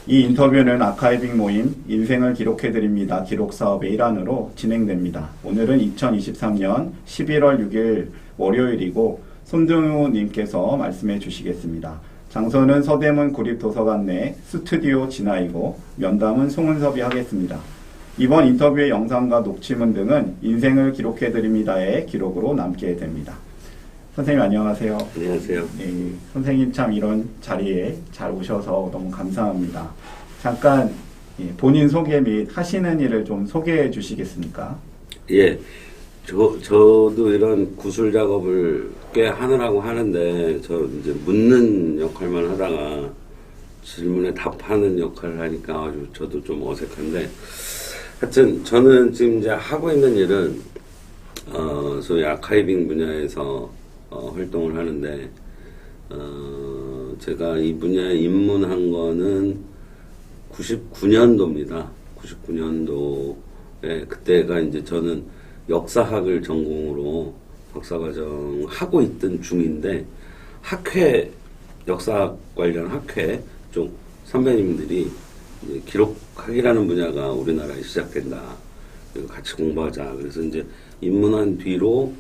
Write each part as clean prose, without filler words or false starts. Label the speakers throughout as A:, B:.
A: 이 인터뷰는 아카이빙 모임 인생을 기록해드립니다. 기록사업의 일환으로 진행됩니다. 오늘은 2023년 11월 6일 월요일이고 손등우 님께서 말씀해 주시겠습니다. 장소는 서대문 구립도서관 내 스튜디오 진아이고 면담은 송은섭이 하겠습니다. 이번 인터뷰의 영상과 녹취문 등은 인생을 기록해드립니다의 기록으로 남게 됩니다. 선생님 안녕하세요.
B: 안녕하세요.
A: 네, 선생님 참 이런 자리에 잘 오셔서 너무 감사합니다. 잠깐 본인 소개 및 하시는 일을 좀 소개해 주시겠습니까?
B: 예, 저도 이런 구술 작업을 꽤 하느라고 하는데 저 이제 묻는 역할만 하다가 질문에 답하는 역할을 하니까 아주 저도 좀 어색한데 하여튼 저는 지금 이제 하고 있는 일은 소위 아카이빙 분야에서 활동을 하는데, 제가 이 분야에 입문한 거는 99년도입니다. 99년도에, 그때가 이제 저는 역사학을 전공으로 박사과정 하고 있던 중인데, 역사학 관련 학회 쪽 선배님들이 이제 기록학이라는 분야가 우리나라에 시작된다. 같이 공부하자. 그래서 이제 입문한 뒤로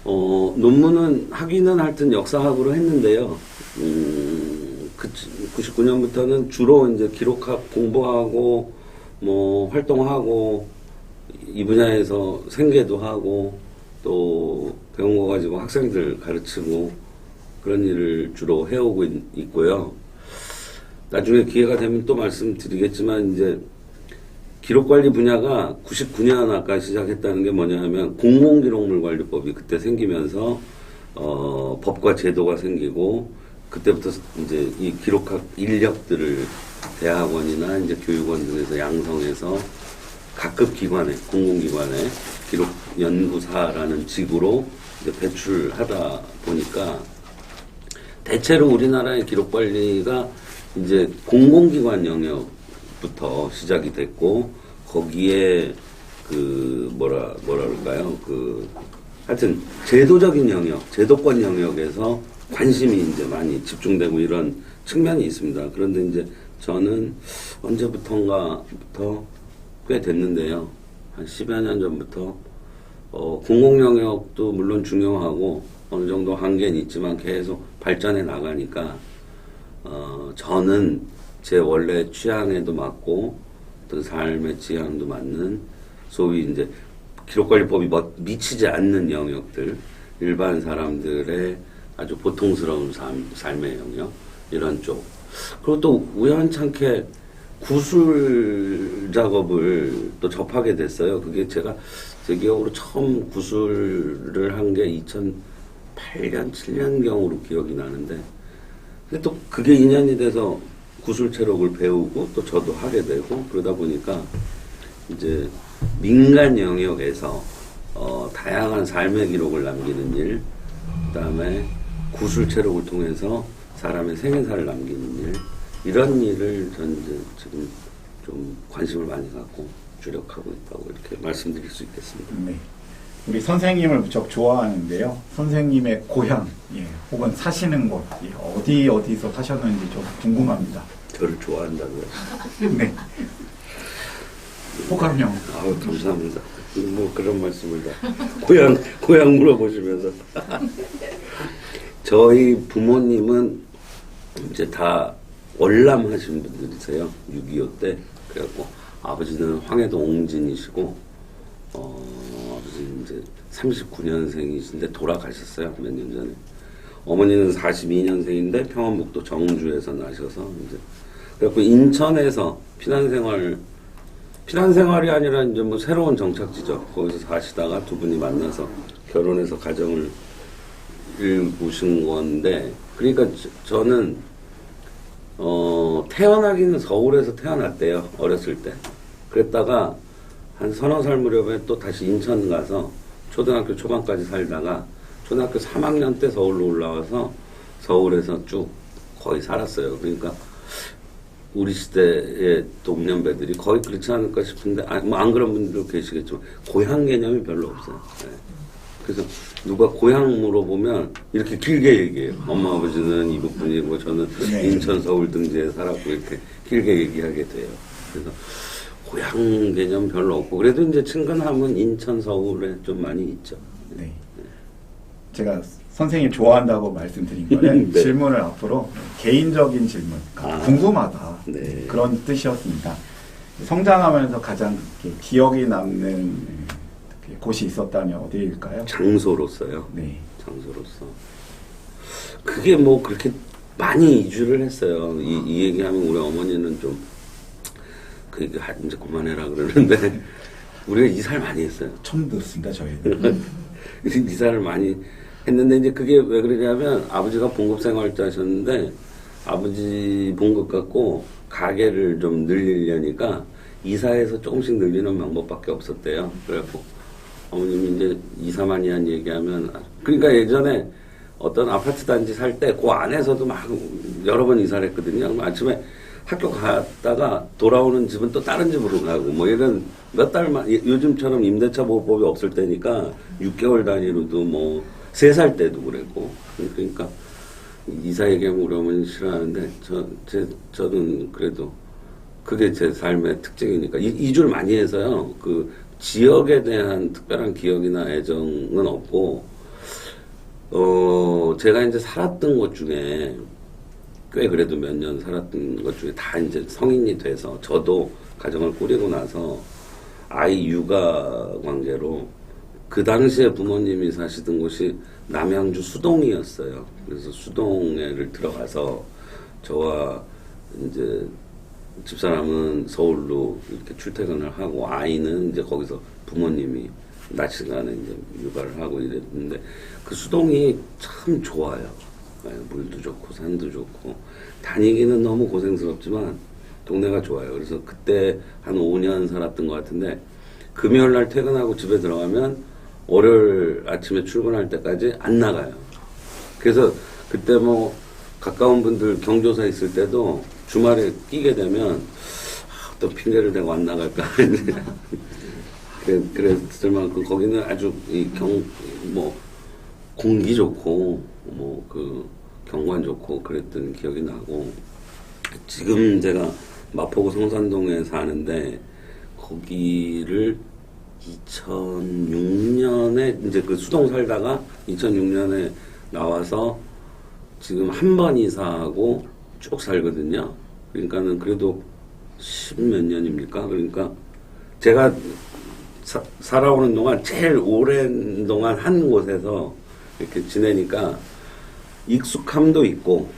B: 논문은 하기는 하여튼 역사학으로 했는데요. 99년부터는 주로 이제 기록학 공부하고, 활동하고, 이 분야에서 생계도 하고, 또 배운 거 가지고 학생들 가르치고, 그런 일을 주로 해오고 있고요. 나중에 기회가 되면 또 말씀드리겠지만, 이제, 기록관리 분야가 99년 아까 시작했다는 게 뭐냐 하면 공공기록물관리법이 그때 생기면서 법과 제도가 생기고 그때부터 이제 이 기록학 인력들을 대학원이나 이제 교육원 등에서 양성해서 각급 기관에 공공기관에 기록연구사라는 직으로 이제 배출하다 보니까 대체로 우리나라의 기록관리가 이제 공공기관 영역부터 시작이 됐고 거기에 뭐라 그럴까요? 하여튼 제도적인 영역, 제도권 영역에서 관심이 이제 많이 집중되고 이런 측면이 있습니다. 그런데 이제 저는 언제부턴가부터 꽤 됐는데요. 한 10여 년 전부터 공공 영역도 물론 중요하고 어느 정도 한계는 있지만 계속 발전해 나가니까 저는 제 원래 취향에도 맞고 어떤 삶의 취향도 맞는 소위 이제 기록관리법이 미치지 않는 영역들, 일반 사람들의 아주 보통스러운 삶의 영역 이런 쪽. 그리고 또 우연찮게 구술 작업을 또 접하게 됐어요. 그게 제가 제 기억으로 처음 구술을 한 게 2008년, 7년경으로 기억이 나는데 근데 또 그게 인연이 돼서 구술체록을 배우고 또 저도 하게 되고 그러다 보니까 이제 민간 영역에서 다양한 삶의 기록을 남기는 일, 그다음에 구술체록을 통해서 사람의 생애사를 남기는 일 이런 일을 저는 이제 지금 좀 관심을 많이 갖고 주력하고 있다고 이렇게 말씀드릴 수 있겠습니다.
A: 네. 우리 선생님을 무척 좋아하는데요. 선생님의 고향, 혹은 사시는 곳, 어디서 사셨는지 좀 궁금합니다.
B: 저를 좋아한다고요?
A: 네. 호감형.
B: 아우, 감사합니다. 뭐 그런 말씀을 다. 고향 물어보시면서. 저희 부모님은 이제 다 월남 하신 분들이세요. 6.25 때. 그래갖고 아버지는 황해도 옹진이시고, 아버지는 이제 39년생이신데 돌아가셨어요. 몇 년 전에. 어머니는 42년생인데 평안북도 정주에서 나셔서 이제 그래갖고 인천에서 피난생활이 아니라 이제 뭐 새로운 정착지죠. 거기서 사시다가 두 분이 만나서 결혼해서 가정을 이루신 건데 그러니까 저는 태어나기는 서울에서 태어났대요. 어렸을 때. 그랬다가 한 서너 살 무렵에 또 다시 인천 가서 초등학교 초반까지 살다가 초등학교 3학년 때 서울로 올라와서 서울에서 쭉 거의 살았어요. 그러니까 우리 시대의 동년배들이 거의 그렇지 않을까 싶은데 안 그런 분들도 계시겠지만 고향 개념이 별로 없어요. 네. 그래서 누가 고향 물어보면 이렇게 길게 얘기해요. 엄마 아버지는 이북분이고 저는
A: 네.
B: 인천 서울 등지에 살았고 이렇게 길게 얘기하게 돼요. 그래서 고향 개념 별로 없고 그래도 이제 친근함은 인천 서울에 좀 많이 있죠.
A: 네. 제가 선생님 좋아한다고 말씀드린 거는
B: 네.
A: 질문을 앞으로 개인적인 질문,
B: 아.
A: 궁금하다
B: 네.
A: 그런 뜻이었습니다. 성장하면서 가장 이렇게 기억이 남는 곳이 있었다면 어디일까요?
B: 장소로서요.
A: 네.
B: 장소로서 그게 뭐 그렇게 많이 이주를 했어요. 이 얘기하면 우리 어머니는 좀 그 얘기 이제 그만해라 그러는데 우리가 이사를 많이 했어요.
A: 처음 듣습니다, 저희는.
B: 이사를 많이 했는데 이제 그게 왜 그러냐면 아버지가 봉급생활자 하셨는데 아버지 봉급 갖고 가게를 좀 늘리려니까 이사해서 조금씩 늘리는 방법밖에 없었대요. 그래갖고 어머님이 이제 이사 많이 한 얘기하면 그러니까 예전에 어떤 아파트 단지 살 때 그 안에서도 막 여러 번 이사를 했거든요. 아침에 학교 갔다가 돌아오는 집은 또 다른 집으로 가고 뭐 이런 몇 달만 요즘처럼 임대차 보호법이 없을 때니까 6개월 단위로도 뭐 3살 때도 그랬고 그러니까 이사 얘기하면 우리 어머니 싫어하는데 저는 그래도 그게 제 삶의 특징이니까 이주를 많이 해서요. 그 지역에 대한 특별한 기억이나 애정은 없고 제가 이제 살았던 곳 중에 꽤 그래도 몇 년 살았던 것 중에 다 이제 성인이 돼서 저도 가정을 꾸리고 나서 아이 육아 관계로 그 당시에 부모님이 사시던 곳이 남양주 수동이었어요. 그래서 수동에를 들어가서 저와 이제 집사람은 서울로 이렇게 출퇴근을 하고 아이는 이제 거기서 부모님이 낮 시간에 이제 육아를 하고 이랬는데 그 수동이 참 좋아요. 물도 좋고 산도 좋고 다니기는 너무 고생스럽지만 동네가 좋아요. 그래서 그때 한 5년 살았던 것 같은데 금요일 날 퇴근하고 집에 들어가면 월요일 아침에 출근할 때까지 안 나가요. 그래서 그때 뭐 가까운 분들 경조사 있을 때도 주말에 끼게 되면 또 핑계를 대고 안 나갈까 그랬을 만큼 거기는 아주 뭐 공기 좋고 뭐 그 경관 좋고 그랬던 기억이 나고 지금 제가 마포구 성산동에 사는데 거기를 2006년에 이제 그 수동 살다가 2006년에 나와서 지금 한 번 이사하고 쭉 살거든요. 그러니까는 그래도 10몇 년입니까? 그러니까 제가 살아오는 동안 제일 오랜 동안 한 곳에서 이렇게 지내니까 익숙함도 있고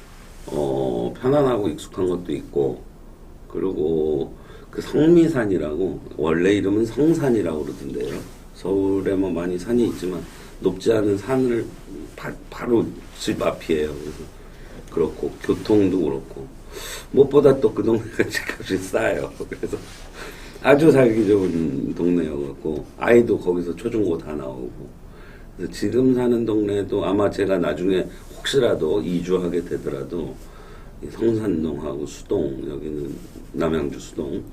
B: 편안하고 익숙한 것도 있고 그리고 그 성미산이라고 원래 이름은 성산이라고 그러던데요. 서울에 뭐 많이 산이 있지만 높지 않은 산을 바로 집 앞이에요. 그래서 그렇고 교통도 그렇고 무엇보다 또 그 동네가 집값이 싸요. 그래서 아주 살기 좋은 동네여갖고 아이도 거기서 초중고 다 나오고 그래서 지금 사는 동네도 아마 제가 나중에 혹시라도 이주하게 되더라도 이 성산동하고 수동 여기는 남양주 수동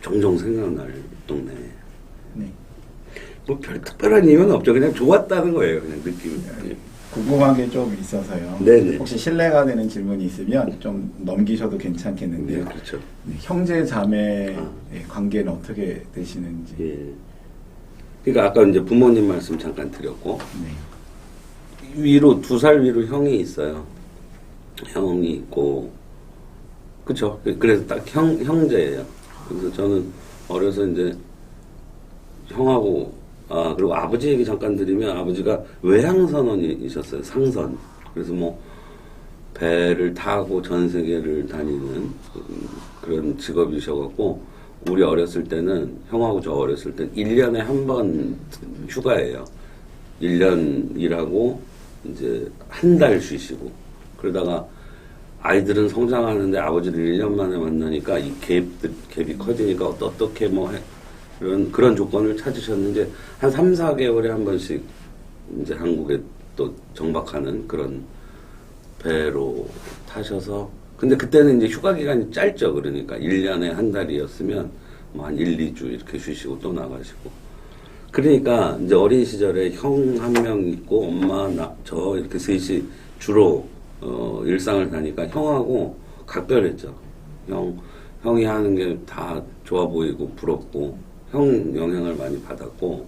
B: 종종 생각날 동네.
A: 네.
B: 뭐 별 특별한 이유는 없죠. 그냥 좋았다는 거예요. 그냥 느낌이.
A: 궁금한 게 좀 있어서요.
B: 네네.
A: 혹시 실례가 되는 질문이 있으면 좀 넘기셔도 괜찮겠는데요.
B: 네, 그렇죠.
A: 네, 형제 자매의 관계는 어떻게 되시는지.
B: 예. 그러니까 아까 이제 부모님 말씀 잠깐 드렸고
A: 네.
B: 위로 2살 위로 형이 있어요. 형이 있고 그렇죠. 그래서 딱 형제예요. 그래서 저는 어려서 이제 형하고 그리고 아버지 얘기 잠깐 드리면 아버지가 외항선원이셨어요. 상선. 그래서 뭐 배를 타고 전 세계를 다니는 그런 직업이셔갖고 우리 어렸을 때는 형하고 저 어렸을 때 1년에 한 번 휴가예요. 1년 일하고 이제 한 달 쉬시고 그러다가 아이들은 성장하는데 아버지를 1년 만에 만나니까 이 갭이 커지니까 어떻게 뭐 해. 그런 조건을 찾으셨는데 한 3, 4개월에 한 번씩 이제 한국에 또 정박하는 그런 배로 타셔서 근데 그때는 이제 휴가 기간이 짧죠. 그러니까 1년에 한 달이었으면 뭐 한 1, 2주 이렇게 쉬시고 또 나가시고 그러니까 이제 어린 시절에 형 한 명 있고 엄마 나 저 이렇게 셋이 주로 일상을 사니까 형하고 각별했죠. 형이 하는 게 다 좋아 보이고 부럽고 형 영향을 많이 받았고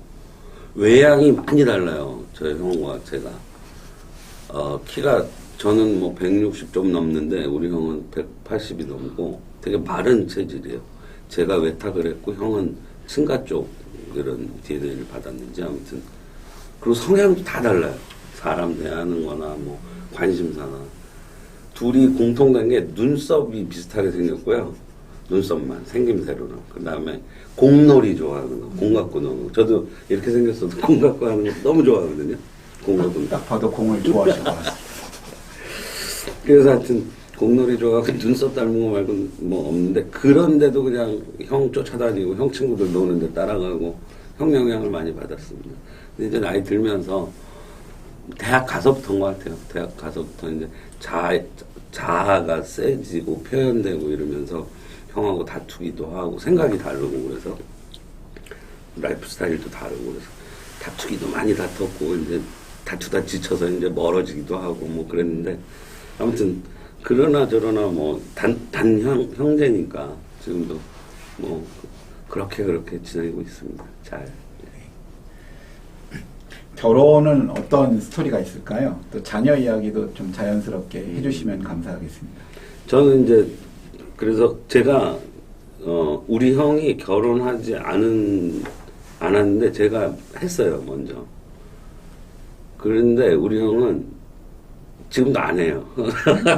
B: 외양이 많이 달라요. 저희 형과 제가 키가 저는 뭐 160 좀 넘는데 우리 형은 180이 넘고 되게 마른 체질이에요. 제가 외탁을 했고 형은 친가 쪽 이런 DNA를 받았는지 아무튼 그리고 성향도 다 달라요. 사람 대하는 거나 뭐 관심사나 둘이 공통된 게 눈썹이 비슷하게 생겼고요. 눈썹만 생김새로는 그 다음에 공놀이 좋아하는 거, 공 갖고 노는 거. 저도 이렇게 생겼어도 공 갖고 하는 거 너무 좋아하거든요. 공 갖고
A: 딱 봐도 공을 좋아하실 것 같습니다.
B: 그래서 하여튼 공놀이 좋아하고 눈썹 닮은 거 말고 뭐 없는데 그런데도 그냥 형 쫓아다니고 형 친구들 노는데 따라가고 형 영향을 많이 받았습니다. 근데 이제 나이 들면서 대학 가서부터인 것 같아요. 대학 가서부터 이제 자아가 세지고 표현되고 이러면서 형하고 다투기도 하고 생각이 다르고 그래서 라이프 스타일도 다르고 그래서 다투기도 많이 다퉜고 이제 다투다 지쳐서 이제 멀어지기도 하고 뭐 그랬는데 아무튼 그러나 저러나 뭐 형제니까 지금도 뭐 그렇게 지내고 있습니다. 잘.
A: 결혼은 어떤 스토리가 있을까요? 또 자녀 이야기도 좀 자연스럽게 해주시면 감사하겠습니다.
B: 저는 이제 그래서 제가 우리 형이 결혼하지 않았는데 제가 했어요 먼저. 그런데 우리 형은 지금도 안 해요.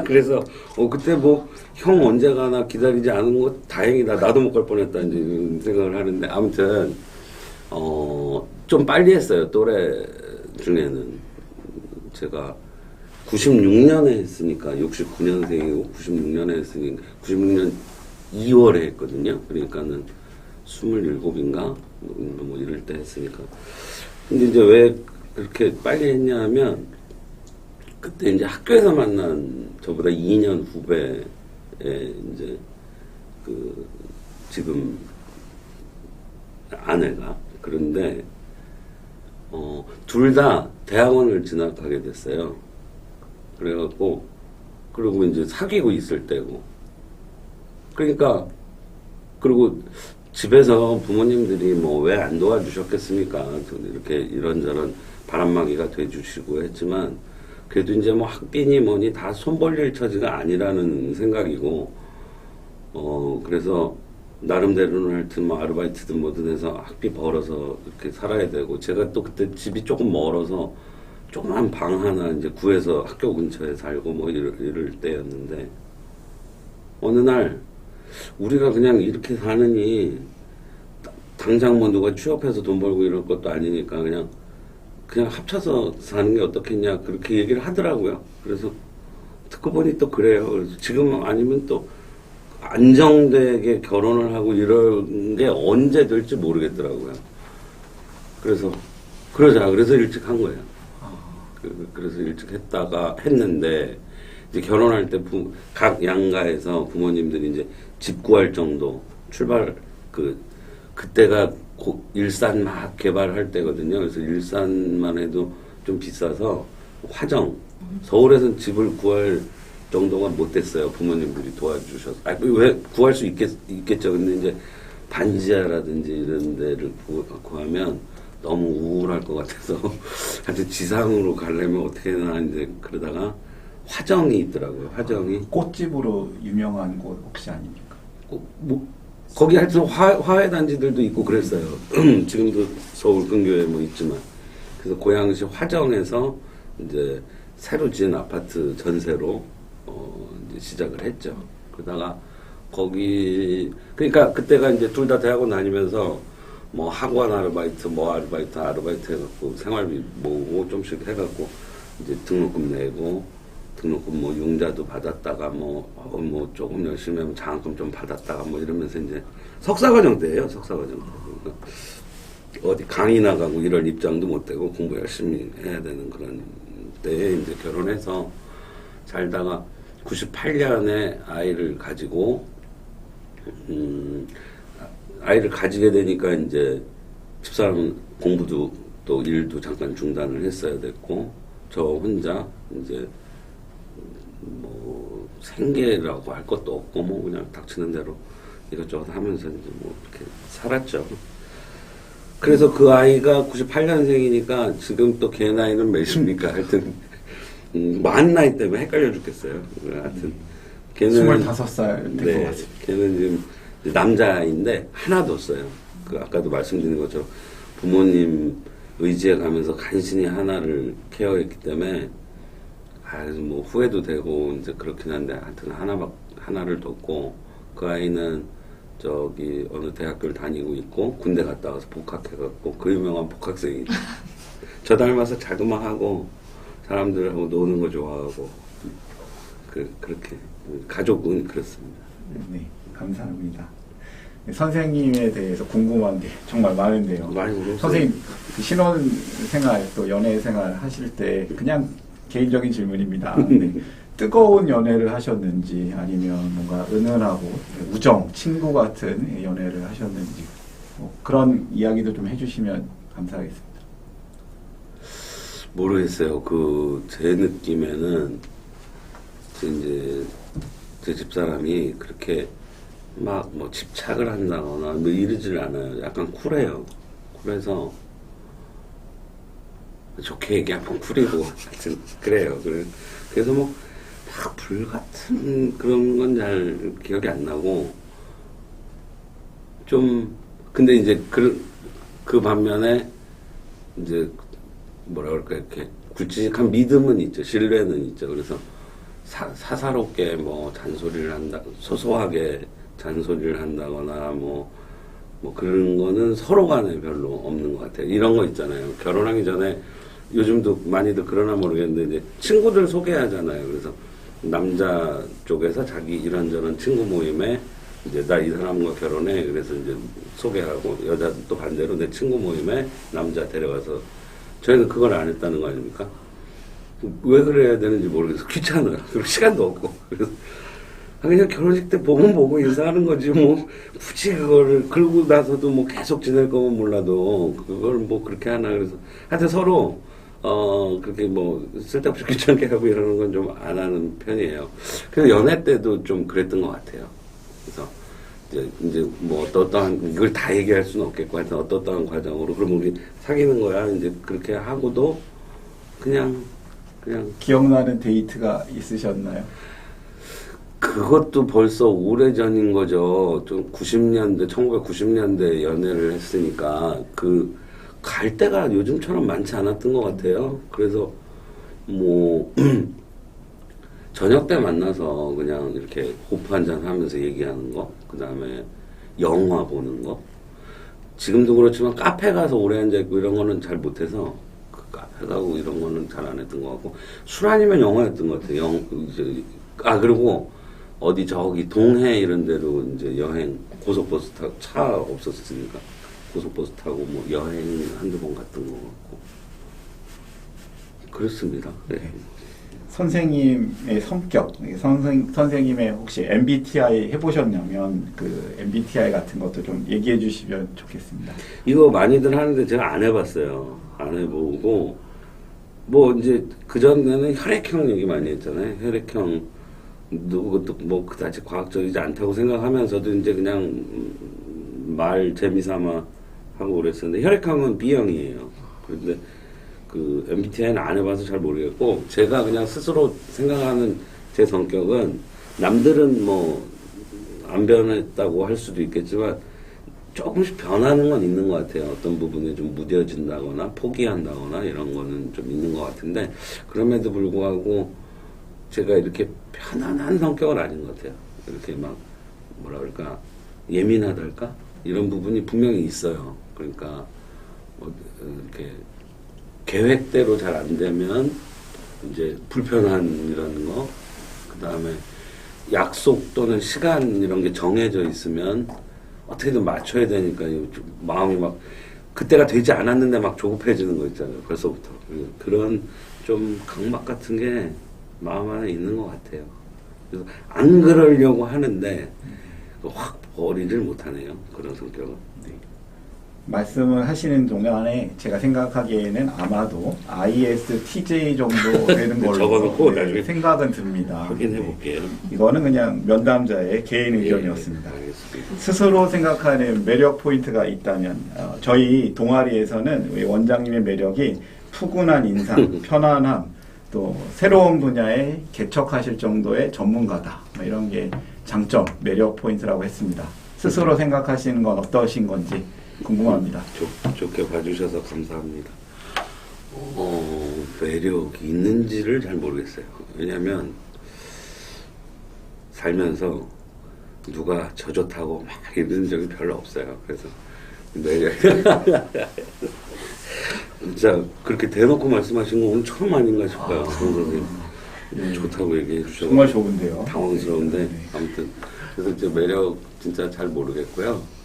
B: 그래서 그때 뭐 형 언제 가나 기다리지 않은 거 다행이다. 나도 못 갈 뻔했다 이제 이런 생각을 하는데 아무튼 좀 빨리 했어요. 또래 중에는 제가 96년에 했으니까 69년생이고 96년에 했으니까 96년 2월에 했거든요. 그러니까는 27인가 뭐 이럴 때 했으니까. 근데 이제 왜 그렇게 빨리 했냐면 그때 이제 학교에서 만난 저보다 2년 후배의 이제 그 지금 아내가 그런데 둘 다 대학원을 진학하게 됐어요. 그래갖고 그리고 이제 사귀고 있을 때고 그러니까 그리고 집에서 부모님들이 뭐 왜 안 도와주셨겠습니까? 이렇게 이런저런 바람막이가 돼주시고 했지만 그래도 이제 뭐 학비니 뭐니 다 손 벌릴 처지가 아니라는 생각이고 그래서 나름대로는 하여튼 뭐 아르바이트든 뭐든 해서 학비 벌어서 이렇게 살아야 되고 제가 또 그때 집이 조금 멀어서 조그만 방 하나 이제 구해서 학교 근처에 살고 뭐 이럴 때였는데 어느 날 우리가 그냥 이렇게 사느니 당장 뭐 누가 취업해서 돈 벌고 이럴 것도 아니니까 그냥 합쳐서 사는 게 어떻겠냐 그렇게 얘기를 하더라고요. 그래서 듣고 보니 또 그래요. 그래서 지금 아니면 또 안정되게 결혼을 하고 이런 게 언제 될지 모르겠더라고요. 그래서 그래서 일찍 한 거예요. 그래서 일찍 했는데 이제 결혼할 때 각 양가에서 부모님들이 이제 집 구할 정도 그때가 일산 막 개발할 때거든요. 그래서 일산만 해도 좀 비싸서 서울에서는 집을 구할 정도가 못 됐어요. 부모님들이 도와주셔서. 왜 구할 수 있겠죠. 근데 이제 반지하라든지 이런 데를 구하면 너무 우울할 것 같아서 하여튼 지상으로 가려면 어떻게 해야 이제 그러다가 화정이 있더라고요. 화정이
A: 꽃집으로 유명한 곳 혹시 아닙니까?
B: 뭐 거기 하여튼 화훼 단지들도 있고 그랬어요. 지금도 서울 근교에 뭐 있지만 그래서 고양시 화정에서 이제 새로 지은 아파트 전세로 이제 시작을 했죠. 그러다가 거기 그러니까 그때가 이제 둘 다 대학원 다니면서 뭐 학원 아르바이트 해갖고 생활비 모으고 좀씩 해갖고 이제 등록금 내고 등록금 뭐 융자도 받았다가 뭐 조금 열심히 하면 장학금 좀 받았다가 뭐 이러면서 이제 석사과정 때예요. 석사과정 때. 그러니까 어디 강의 나가고 이럴 입장도 못 되고 공부 열심히 해야 되는 그런 때에 이제 결혼해서 살다가 98년에 아이를 가지고 아이를 가지게 되니까 이제 집사람은 공부도 또 일도 잠깐 중단을 했어야 됐고 저 혼자 이제 뭐 생계라고 할 것도 없고 뭐 그냥 닥치는 대로 이것저것 하면서 이제 뭐 이렇게 살았죠. 그래서 그 아이가 98년생이니까 지금 또 걔 나이는 몇입니까? 하여튼 만 나이 때문에 헷갈려 죽겠어요. 하여튼 걔는
A: 25살 된 것
B: 네,
A: 같습니다.
B: 걔는 지금 남자인데 하나 뒀어요. 그 아까도 말씀드린 것처럼 부모님 의지에 가면서 간신히 하나를 케어했기 때문에 아주 뭐 후회도 되고 이제 그렇긴 한데 하여튼 하나를 뒀고 그 아이는 저기 어느 대학교를 다니고 있고 군대 갔다 와서 복학해갖고 그 유명한 복학생이죠. 저 닮아서 자그마하고 사람들하고 노는 거 좋아하고 그렇게 가족은 그렇습니다.
A: 네, 감사합니다. 선생님에 대해서 궁금한 게 정말 많은데요.
B: 많이 물어보세요.
A: 선생님 그 신혼생활 또 연애생활 하실 때 그냥 개인적인 질문입니다. 네. 뜨거운 연애를 하셨는지 아니면 뭔가 은은하고 우정, 친구 같은 연애를 하셨는지 뭐 그런 이야기도 좀 해주시면 감사하겠습니다.
B: 모르겠어요. 제 느낌에는 이제 제 집사람이 그렇게 막 뭐 집착을 한다거나 뭐 이러질 않아요. 약간 쿨해요. 쿨해서 좋게 얘기하면 쿨이고 하여튼 그래요. 그래서 뭐 막 불같은 그런 건 잘 기억이 안 나고 좀 근데 이제 그 반면에 이제 뭐라 그럴까 이렇게 굵직한 믿음은 있죠. 신뢰는 있죠. 그래서 사사롭게 뭐 잔소리를 한다, 소소하게 잔소리를 한다거나 뭐 그런 거는 서로 간에 별로 없는 것 같아요. 이런 거 있잖아요. 결혼하기 전에 요즘도 많이들 그러나 모르겠는데 이제 친구들 소개하잖아요. 그래서 남자 쪽에서 자기 이런저런 친구 모임에 이제 나 이 사람과 결혼해. 그래서 이제 소개하고 여자 또 반대로 내 친구 모임에 남자 데려가서 저희는 그걸 안 했다는 거 아닙니까? 왜 그래야 되는지 모르겠어. 귀찮아요. 그리고 시간도 없고. 그래서 그냥 결혼식 때 보면 보고 인사하는 거지 뭐 굳이 그거를 그러고 나서도 뭐 계속 지낼 거면 몰라도 그걸 뭐 그렇게 하나 그래서 하여튼 서로 그렇게 뭐 쓸데없이 귀찮게 하고 이러는 건 좀 안 하는 편이에요. 그래서 연애 때도 좀 그랬던 것 같아요. 그래서 이제 뭐 어떠한 이걸 다 얘기할 수는 없겠고 하여튼 어떠한 과정으로 그럼 우리 사귀는 거야 이제 그렇게 하고도 그냥
A: 기억나는 데이트가 있으셨나요?
B: 그것도 벌써 오래전인 거죠. 좀 1990년대 연애를 했으니까 갈 때가 요즘처럼 많지 않았던 것 같아요. 그래서 뭐 저녁 때 만나서 그냥 이렇게 호프 한잔 하면서 얘기하는 거, 그 다음에 영화 보는 거. 지금도 그렇지만 카페 가서 오래 앉아있고 이런 거는 잘 못해서 그 카페 가고 이런 거는 잘 안 했던 것 같고 술 아니면 영화였던 것 같아요. 그리고 어디 저기 동해 이런 데로 이제 여행 고속버스 타고 차 없었으니까 고속버스 타고 뭐 여행 한두 번 갔던 것 같고 그렇습니다. 네.
A: 선생님의 성격, 선생님의 혹시 MBTI 해보셨냐면 그 MBTI 같은 것도 좀 얘기해 주시면 좋겠습니다.
B: 이거 많이들 하는데 제가 안 해봤어요. 안 해보고 뭐 이제 그 전에는 혈액형 얘기 많이 했잖아요. 혈액형 그것도 뭐 그다지 과학적이지 않다고 생각하면서도 이제 그냥 말 재미삼아 하고 그랬었는데 혈액형은 B형이에요. 그런데 그 MBTI는 안 해봐서 잘 모르겠고 제가 그냥 스스로 생각하는 제 성격은 남들은 뭐 안 변했다고 할 수도 있겠지만 조금씩 변하는 건 있는 것 같아요. 어떤 부분에 좀 무뎌진다거나 포기한다거나 이런 거는 좀 있는 것 같은데 그럼에도 불구하고 제가 이렇게 편안한 성격은 아닌 것 같아요. 이렇게 막 뭐라 그럴까 예민하달까 이런 부분이 분명히 있어요. 그러니까 뭐 이렇게 계획대로 잘 안 되면 이제 불편한 이런 거, 그 다음에 약속 또는 시간 이런 게 정해져 있으면 어떻게든 맞춰야 되니까 마음이 막 그때가 되지 않았는데 막 조급해지는 거 있잖아요. 벌써부터 그런 좀 강박 같은 게 마음 안에 있는 것 같아요. 그래서 안 그러려고 하는데 확 버리질 못하네요. 그런 성격은.
A: 네. 말씀을 하시는 동안에 제가 생각하기에는 아마도 ISTJ 정도 되는 걸로
B: 적어놓고 나중에
A: 생각은 듭니다.
B: 확인해 볼게요.
A: 이거는 그냥 면담자의 개인 의견이었습니다.
B: 알겠습니다.
A: 스스로 생각하는 매력 포인트가 있다면 저희 동아리에서는 우리 원장님의 매력이 푸근한 인상, 편안함, 또 새로운 분야에 개척하실 정도의 전문가다. 뭐 이런 게 장점, 매력 포인트라고 했습니다. 스스로 생각하시는 건 어떠신 건지 궁금합니다.
B: 좋게 봐주셔서 감사합니다. 매력이 있는지를 잘 모르겠어요. 왜냐하면 살면서 누가 저 좋다고 막 이런 적이 별로 없어요. 그래서 매력 진짜 그렇게 대놓고 말씀하신 거 오늘 처음 아닌가 싶어요. 선생님 좋다고 얘기해 주셔서
A: 정말 좋은데요.
B: 당황스러운데
A: 네.
B: 아무튼 그래서 이제 매력 진짜 잘 모르겠고요.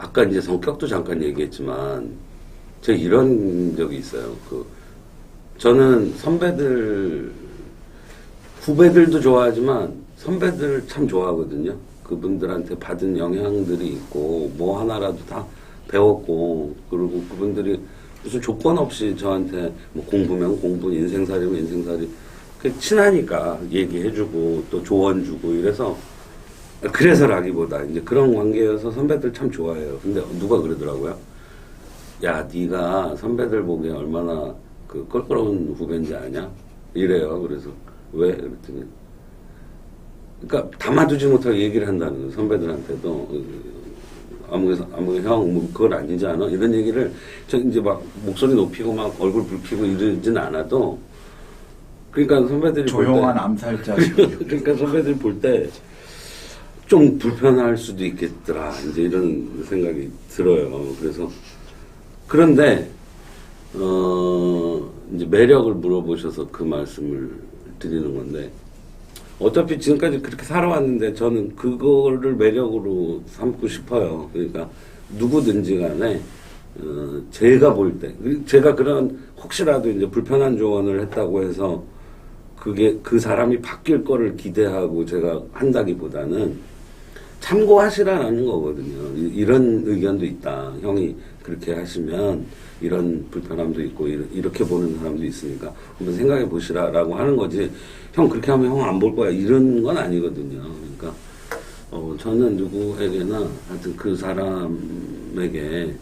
B: 아까 이제 성격도 잠깐 얘기했지만 제가 이런 적이 있어요. 저는 선배들 후배들도 좋아하지만 선배들 참 좋아하거든요. 그분들한테 받은 영향들이 있고 뭐 하나라도 다 배웠고 그리고 그분들이 무슨 조건 없이 저한테 뭐 공부면 공부, 인생살이면 인생살이 친하니까 얘기해주고 또 조언 주고 이래서 그래서라기보다 이제 그런 관계여서 선배들 참 좋아해요. 근데 누가 그러더라고요. 야, 네가 선배들 보기에 얼마나 껄끄러운 후배인지 아냐? 이래요. 그래서 왜? 그랬더니 그러니까 담아두지 못하고 얘기를 한다는 거예요. 선배들한테도 아무 형, 뭐 그건 아니지 않아? 이런 얘기를 저 이제 막 목소리 높이고 막 얼굴 붉히고 이러진 않아도 그러니까 선배들이
A: 조용한 암살자.
B: 그러니까 선배들 볼 때 좀 불편할 수도 있겠더라. 이제 이런 생각이 들어요. 그래서 그런데 이제 매력을 물어보셔서 그 말씀을 드리는 건데 어차피 지금까지 그렇게 살아왔는데 저는 그거를 매력으로 삼고 싶어요. 그러니까 누구든지 간에 제가 볼 때 제가 그런 혹시라도 이제 불편한 조언을 했다고 해서 그게 그 사람이 바뀔 거를 기대하고 제가 한다기보다는 참고하시라는 거거든요. 이런 의견도 있다. 형이 그렇게 하시면 이런 불편함도 있고 이렇게 보는 사람도 있으니까 한번 생각해 보시라라고 하는 거지. 형 그렇게 하면 형 안 볼 거야 이런 건 아니거든요. 그러니까 저는 누구에게나 하여튼 그 사람에게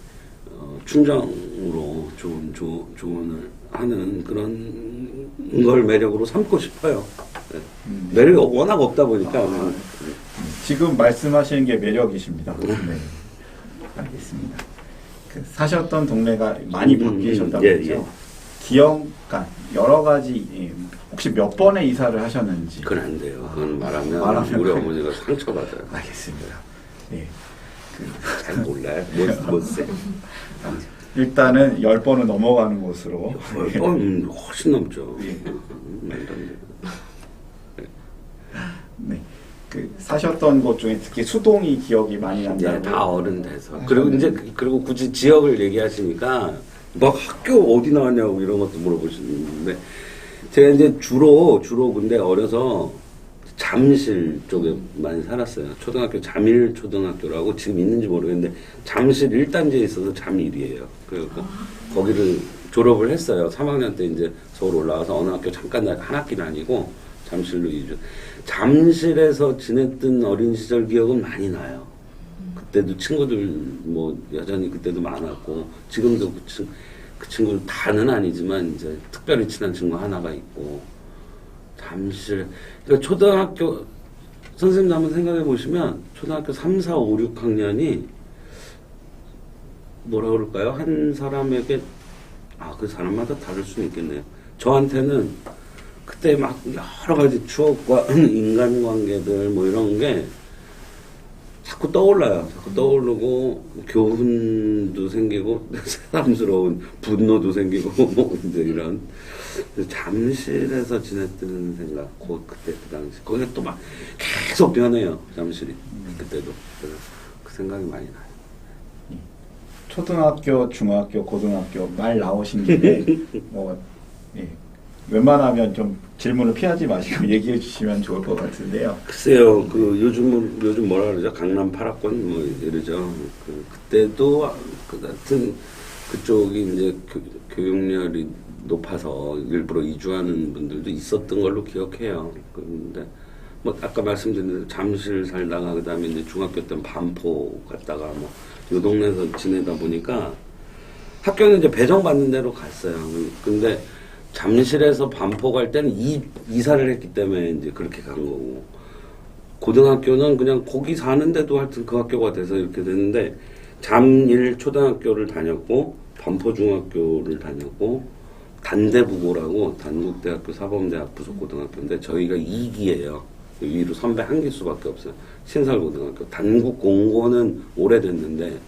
B: 충정으로 좋은 조언을 하는 그런 걸 매력으로 삼고 싶어요. 네. 매력이 워낙 없다 보니까.
A: 지금 말씀하시는 게 매력이십니다. 네. 알겠습니다. 사셨던 동네가 많이 바뀌셨다고 했죠?
B: 예.
A: 기억가 여러 가지 혹시 몇 번의 이사를 하셨는지?
B: 그건 안 돼요. 그건 말하면 우리 어머니가 상처받아요.
A: 알겠습니다. 네.
B: 잘 몰라요. 못 세.
A: 일단은 10번은 넘어가는 곳으로.
B: 10번 훨씬 넘죠.
A: 예.
B: 말도 안 돼요.
A: 네. 사셨던 곳 중에 특히 수동이 기억이 많이 난다고.
B: 다 어른 돼서. 그리고 굳이 지역을 얘기하시니까 막 학교 어디 나왔냐고 이런 것도 물어보시는데 제가 이제 주로 근데 어려서 잠실 쪽에 많이 살았어요. 초등학교 잠일 초등학교라고 지금 있는지 모르겠는데 잠실 1단지에 있어서 잠일이에요. 그래서 거기를 졸업을 했어요. 3학년 때 이제 서울 올라가서 어느 학교 잠깐 한 학기는 아니고 잠실로 이주. 잠실에서 지냈던 어린 시절 기억은 많이 나요. 그때도 친구들 뭐 여전히 그때도 많았고 지금도 그 친구들 다는 아니지만 이제 특별히 친한 친구 하나가 있고 잠실 그러니까 초등학교 선생님 한번 생각해 보시면 초등학교 3, 4, 5, 6학년이 뭐라 그럴까요? 한 사람에게 그 사람마다 다를 수는 있겠네요. 저한테는 그때 막 여러 가지 추억과 인간관계들 뭐 이런 게 자꾸 떠올라요. 자꾸 떠오르고 교훈도 생기고 새삼스러운 분노도 생기고 뭐 이제 이런 잠실에서 지냈던 생각, 그때 그 당시 거기가 또 막 계속 변해요. 잠실이 그때도 그래서 그 생각이 많이 나요.
A: 초등학교, 중학교, 고등학교 말 나오신 김에 뭐 웬만하면 좀 질문을 피하지 마시고 얘기해 주시면 좋을 것 같은데요.
B: 글쎄요, 요즘 뭐라 그러죠? 강남 8학번 뭐 이러죠. 그때도 같은 그쪽이 이제 교육열이 높아서 일부러 이주하는 분들도 있었던 걸로 기억해요. 그런데 뭐 아까 말씀드린 대로 잠실 살다가 그다음에 이제 중학교 때는 반포 갔다가 뭐 요 동네에서 지내다 보니까 학교는 이제 배정받는 대로 갔어요. 근데 잠실에서 반포 갈 때는 이사를 했기 때문에 이제 그렇게 간 거고, 고등학교는 그냥 거기 사는데도 하여튼 그 학교가 돼서 이렇게 됐는데, 잠일 초등학교를 다녔고 반포 중학교를 다녔고, 단대부고라고 단국대학교 사범대학 부속고등학교인데 저희가 2기예요. 위로 선배 한 기수밖에 없어요. 신설고등학교. 단국공고는 오래됐는데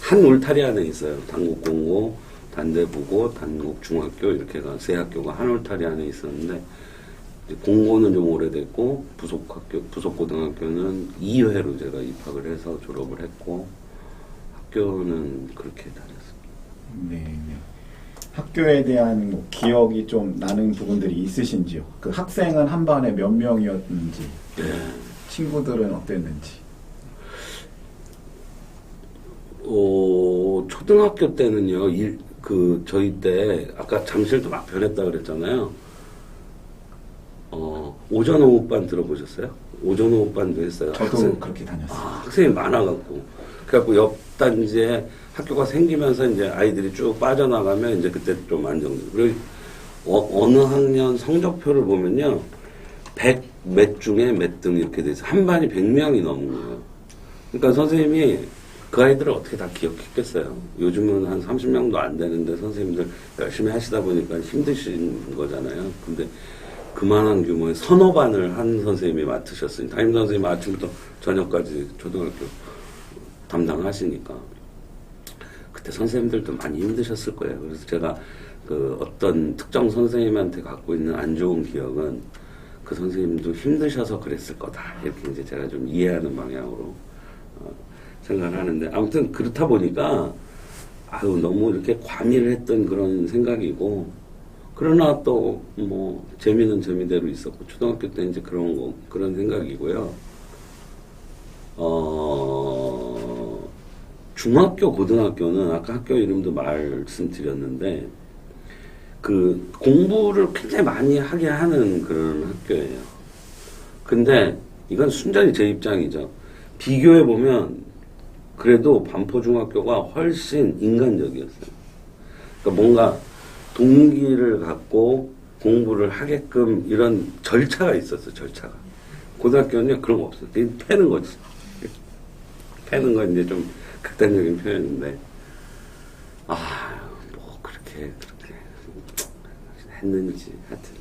B: 한 울타리 안에 있어요. 단국공고, 단대부고, 단국중학교 이렇게 세 학교가 한 울타리 안에 있었는데, 공고는 좀 오래됐고 부속고등학교는 2회로 제가 입학을 해서 졸업을 했고, 학교는 그렇게 다녔습니다.
A: 네, 네. 학교에 대한 뭐 기억이 좀 나는 부분들이 있으신지요? 그 학생은 한 반에 몇 명이었는지,
B: 네.
A: 친구들은 어땠는지.
B: 초등학교 때는요, 저희 때, 아까 잠실도 막 변했다 그랬잖아요. 오전 오후반 들어보셨어요? 오전 오후반도 했어요.
A: 저도 그렇게 다녔어요.
B: 학생이 많아갖고. 그래갖고 옆 단지에 학교가 생기면서 이제 아이들이 쭉 빠져나가면 이제 그때 좀 안정돼. 그리고 어느 학년 성적표를 보면요, 100 몇 중에 몇 등 이렇게 돼서 한 반이 100명이 넘는 거예요. 그러니까 선생님이 그 아이들을 어떻게 다 기억했겠어요. 요즘은 한 30명도 안 되는데 선생님들 열심히 하시다 보니까 힘드신 거잖아요. 근데 그만한 규모의 서너 반을 한 선생님이 맡으셨으니, 담임 선생님 아침부터 저녁까지 초등학교 담당하시니까 그때 선생님들도 많이 힘드셨을 거예요. 그래서 제가 그 어떤 특정 선생님한테 갖고 있는 안 좋은 기억은 그 선생님도 힘드셔서 그랬을 거다, 이렇게 이제 제가 좀 이해하는 방향으로 생각을 하는데, 아무튼 그렇다 보니까 너무 이렇게 과밀했던 그런 생각이고, 그러나 또 뭐 재미는 재미대로 있었고, 초등학교 때 이제 그런 생각이고요. 중학교, 고등학교는 아까 학교 이름도 말씀드렸는데, 그 공부를 굉장히 많이 하게 하는 그런 학교예요. 근데 이건 순전히 제 입장이죠. 비교해 보면 그래도 반포중학교가 훨씬 인간적이었어요. 그러니까 뭔가 동기를 갖고 공부를 하게끔 이런 절차가 있었어요. 절차가. 고등학교는 그런 거 없어요. 그냥 패는 거지. 패는 건 이제 좀 극단적인 표현인데, 뭐 그렇게 했는지 하여튼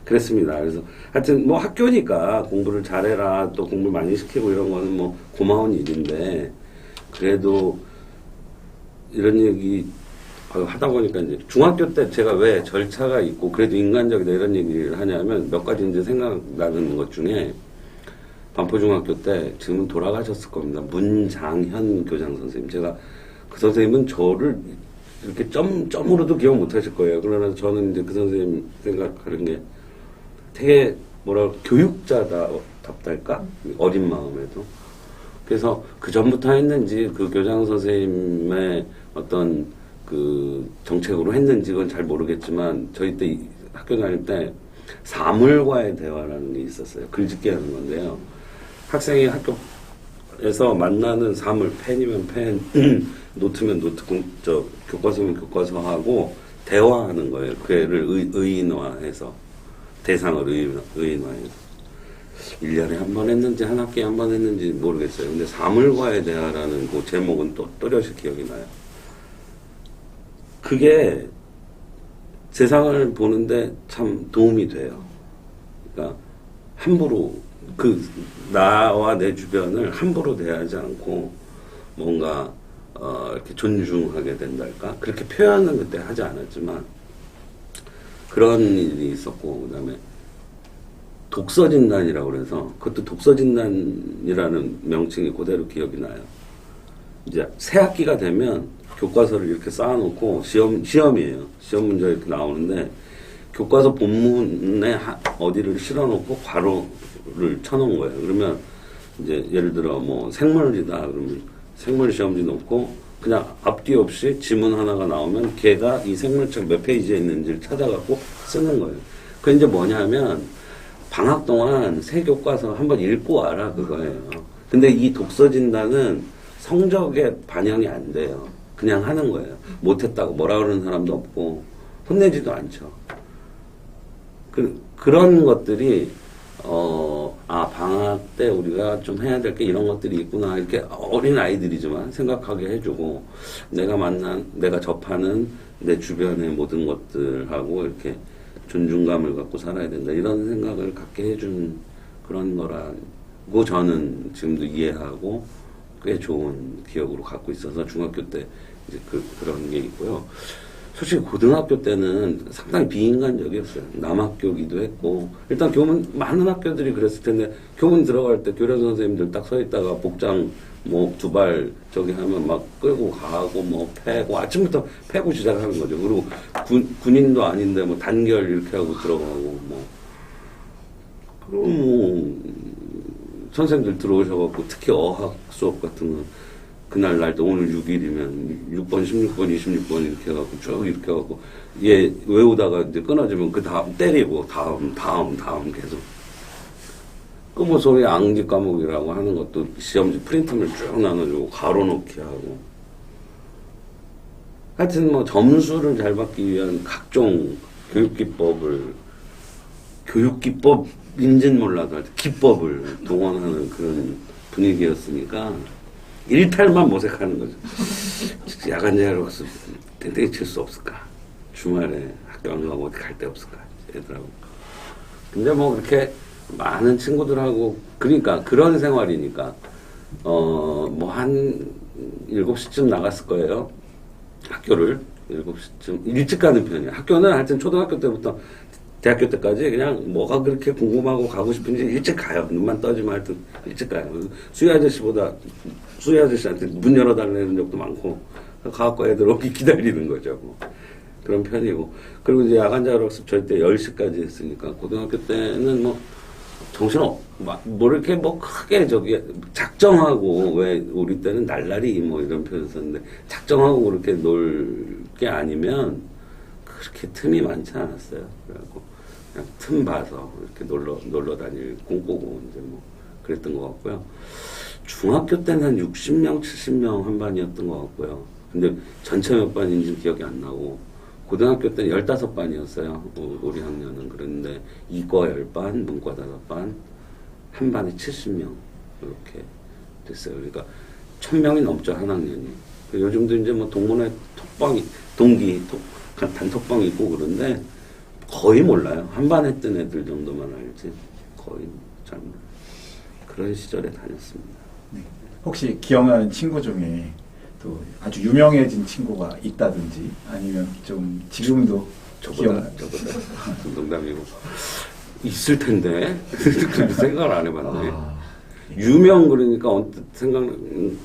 B: 그랬습니다. 그래서 하여튼 뭐 학교니까 공부를 잘해라, 또 공부를 많이 시키고 이런 거는 뭐 고마운 일인데, 그래도 이런 얘기 하다 보니까 이제 중학교 때 제가 왜 절차가 있고 그래도 인간적이다 이런 얘기를 하냐면, 몇 가지 이제 생각나는 것 중에, 반포중학교 때 지금은 돌아가셨을 겁니다. 문장현 교장 선생님. 제가 그 선생님은 저를 이렇게 점으로도 기억 못 하실 거예요. 그러나 저는 이제 그 선생님 생각하는 게 되게 교육자답달까? 어린 마음에도. 그래서 그 전부터 했는지, 그 교장 선생님의 어떤 그 정책으로 했는지 그건 잘 모르겠지만, 저희 때 학교 다닐 때 사물과의 대화라는 게 있었어요. 글짓기 하는 건데요. 학생이 학교에서 만나는 사물, 펜이면 펜, 노트면 노트, 교과서면 교과서하고 대화하는 거예요. 그 애를 의인화해서, 대상을 의인화해서. 1년에 한 번 했는지 한 학기에 한 번 했는지 모르겠어요. 근데 사물과의 대화라는 그 제목은 또 또렷이 기억이 나요. 그게 세상을 보는데 참 도움이 돼요. 그러니까 함부로 나와 내 주변을 함부로 대하지 않고 뭔가 이렇게 존중하게 된달까? 그렇게 표현은 그때 하지 않았지만 그런 일이 있었고, 그다음에 독서진단이라고 그래서, 그것도 독서진단이라는 명칭이 그대로 기억이 나요. 이제 새 학기가 되면 교과서를 이렇게 쌓아놓고 시험이에요. 시험 문제가 이렇게 나오는데, 교과서 본문에 어디를 실어놓고 괄호를 쳐놓은 거예요. 그러면 이제 예를 들어 뭐 생물이다 그러면 생물 시험지 놓고 그냥 앞뒤 없이 지문 하나가 나오면 걔가 이 생물책 몇 페이지에 있는지를 찾아갖고 쓰는 거예요. 그 이제 뭐냐면 방학 동안 새 교과서 한번 읽고 와라 그거예요. 근데 이 독서 진단은 성적에 반영이 안 돼요. 그냥 하는 거예요. 못했다고 뭐라 그러는 사람도 없고 혼내지도 않죠. 그런 것들이 방학 때 우리가 좀 해야 될 게 이런 것들이 있구나 이렇게 어린 아이들이지만 생각하게 해주고 내가 접하는 내 주변의 모든 것들하고 이렇게 존중감을 갖고 살아야 된다 이런 생각을 갖게 해준 그런 거라고 저는 지금도 이해하고 꽤 좋은 기억으로 갖고 있어서 중학교 때 이제 그런 게 있고요. 솔직히 고등학교 때는 상당히 비인간적이었어요. 남학교기도 했고 일단 교문 많은 학교들이 그랬을 텐데 교문 들어갈 때 교련 선생님들 딱 서 있다가 복장 뭐 두 발 저기 하면 막 끌고 가고 뭐 패고 아침부터 패고 시작하는 거죠. 그리고 군인도 아닌데 뭐 단결 이렇게 하고 들어가고 뭐 그리고 뭐 선생님들 들어오셔갖고 특히 어학 수업 같은 거 그날 날도 오늘 6일이면 6번, 16번, 26번 이렇게 해갖고 쭉 이렇게 해갖고 얘 외우다가 이제 끊어지면 그 다음 때리고 다음 계속 그 뭐 소위 앙지 과목이라고 하는 것도 시험지 프린트물 쭉 나눠주고 가로놓기 하고 하여튼 뭐 점수를 잘 받기 위한 각종 교육기법인지는 몰라도 기법을 동원하는 그런 분위기였으니까 일탈만 모색하는 거죠. 야간 자율학습 땡땡이 칠 수 없을까? 주말에 학교 안 가고 어디 갈 데 없을까? 애들하고. 근데 뭐 그렇게 많은 친구들하고 그러니까 그런 생활이니까 뭐 한 7시쯤 나갔을 거예요. 학교를 7시쯤 일찍 가는 편이에요. 학교는 하여튼 초등학교 때부터 대학교 때까지 그냥 뭐가 그렇게 궁금하고 가고 싶은지 일찍 가요. 눈만 떠지면 하여튼 일찍 가요. 수희 아저씨한테 문 열어달라는 적도 많고 가갖고 애들 오기 기다리는 거죠. 뭐. 그런 편이고 그리고 이제 야간 자율학습 절대 10시까지 했으니까 고등학교 때는 뭐 뭐 이렇게 뭐 크게 저기 작정하고 왜 우리 때는 날라리 뭐 이런 표현 썼는데 작정하고 그렇게 놀 게 아니면 그렇게 틈이 많지 않았어요. 그래갖고 그냥 틈 봐서 이렇게 놀러 다닐 꿈꾸고 이제 뭐 그랬던 것 같고요. 중학교 때는 한 60명, 70명 한 반이었던 것 같고요. 근데 전체 몇 반인지 기억이 안 나고 고등학교 때는 15반이었어요. 우리 학년은. 그런데 이과 10반, 문과 5반, 한 반에 70명 이렇게 됐어요. 그러니까 1000명이 넘죠, 한 학년이. 요즘도 이제 뭐 동문회 단톡방 있고 그런데 거의 몰라요. 한 반 했던 애들 정도만 알지 거의 잘 몰라요. 그런 시절에 다녔습니다.
A: 네. 혹시 기억나는 친구 중에 또 아주 유명해진 친구가 있다든지 아니면 좀 지금도
B: 저보다 농담이고 있을 텐데 생각을 안 해봤네. 유명 그러니까 언뜻 생각나는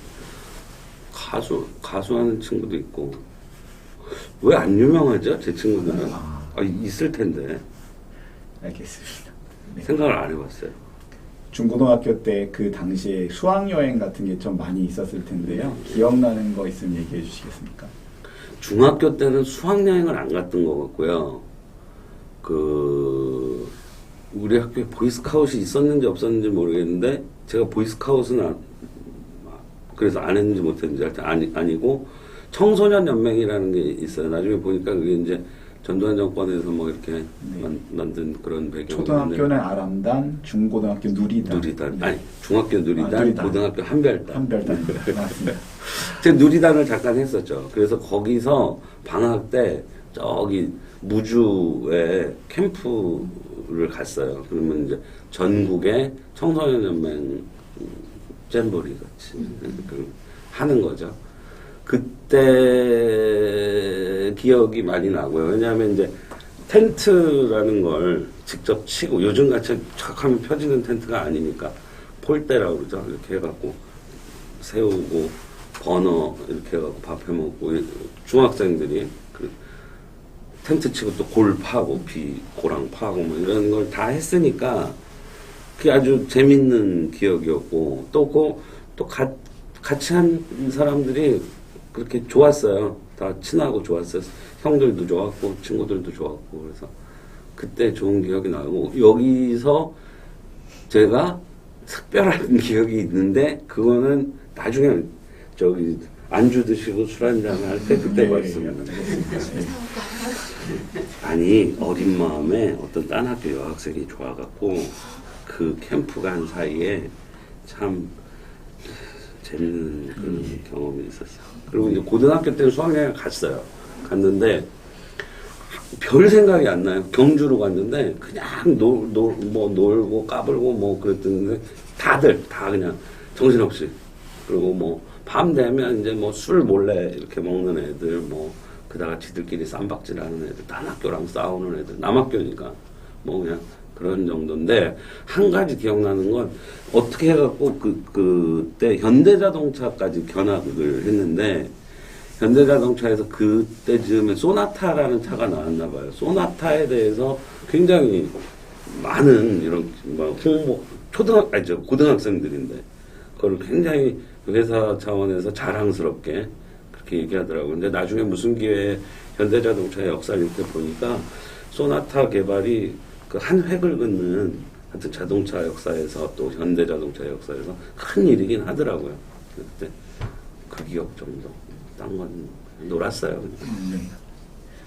B: 가수하는 친구도 있고 왜 안 유명하죠? 제 친구들은 있을 텐데
A: 알겠습니다. 네.
B: 생각을 안 해봤어요.
A: 중고등학교 때 그 당시에 수학여행 같은 게 좀 많이 있었을 텐데요. 기억나는 거 있으면 얘기해 주시겠습니까?
B: 중학교 때는 수학여행을 안 갔던 것 같고요. 우리 학교에 보이스카웃이 있었는지 없었는지 모르겠는데 제가 보이스카웃은 그래서 안 했는지 못했는지 하여튼 아니고 청소년 연맹이라는 게 있어요. 나중에 보니까 그게 이제 전두환 정권에서 뭐 이렇게 만든 그런 배경인데
A: 초등학교는 아람단, 중고등학교 누리단.
B: 네. 아니 중학교 누리단, 고등학교 한별단.
A: 맞습니다.
B: 제가 누리단을 잠깐 했었죠. 그래서 거기서 방학 때 저기 무주에 캠프를 갔어요. 그러면 이제 전국의 청소년 연맹 잼버리 같이 하는 거죠. 그때 기억이 많이 나고요. 왜냐하면 이제 텐트라는 걸 직접 치고 요즘 같이 촥 하면 펴지는 텐트가 아니니까 폴대라고 그러죠. 이렇게 해갖고 세우고 버너 이렇게 해갖고 밥 해먹고 중학생들이 텐트 치고 또 골 파고 고랑 파고 뭐 이런 걸 다 했으니까 그게 아주 재밌는 기억이었고 또 같이 한 사람들이 그렇게 좋았어요. 다 친하고 좋았어요. 형들도 좋았고 친구들도 좋았고 그래서 그때 좋은 기억이 나고 여기서 제가 특별한 기억이 있는데 그거는 나중에 저기 안주 드시고 술 한잔 할 때 그때 말씀드립니다. 아니 어린 마음에 어떤 딴 학교 여학생이 좋아갖고 그 캠프 간 사이에 참 재밌는 그런 경험이 있었어요. 그리고 이제 고등학교 때 수학여행 갔어요. 갔는데 별 생각이 안 나요. 경주로 갔는데 그냥 놀고 까불고 뭐 그랬는데 다들 다 그냥 정신없이 그리고 뭐 밤 되면 이제 뭐 술 몰래 이렇게 먹는 애들 뭐 그다가 지들끼리 쌈박질하는 애들 딴 학교랑 싸우는 애들 남학교니까 뭐 그냥 그런 정도인데 한 가지 기억나는 건 어떻게 해갖고 그때 현대자동차까지 견학을 했는데 현대자동차에서 그때쯤에 소나타라는 차가 나왔나 봐요. 소나타에 대해서 굉장히 많은 이런 뭐 홍보 고등학생들인데 그걸 굉장히 회사 차원에서 자랑스럽게 그렇게 얘기하더라고요. 근데 나중에 무슨 기회에 현대자동차의 역사를 이렇게 보니까 소나타 개발이 그 한 획을 긋는 하여튼 자동차 역사에서 또 현대자동차 역사에서 큰 일이긴 하더라고요. 그때 그 기억 정도. 딴 건 놀았어요.
A: 네.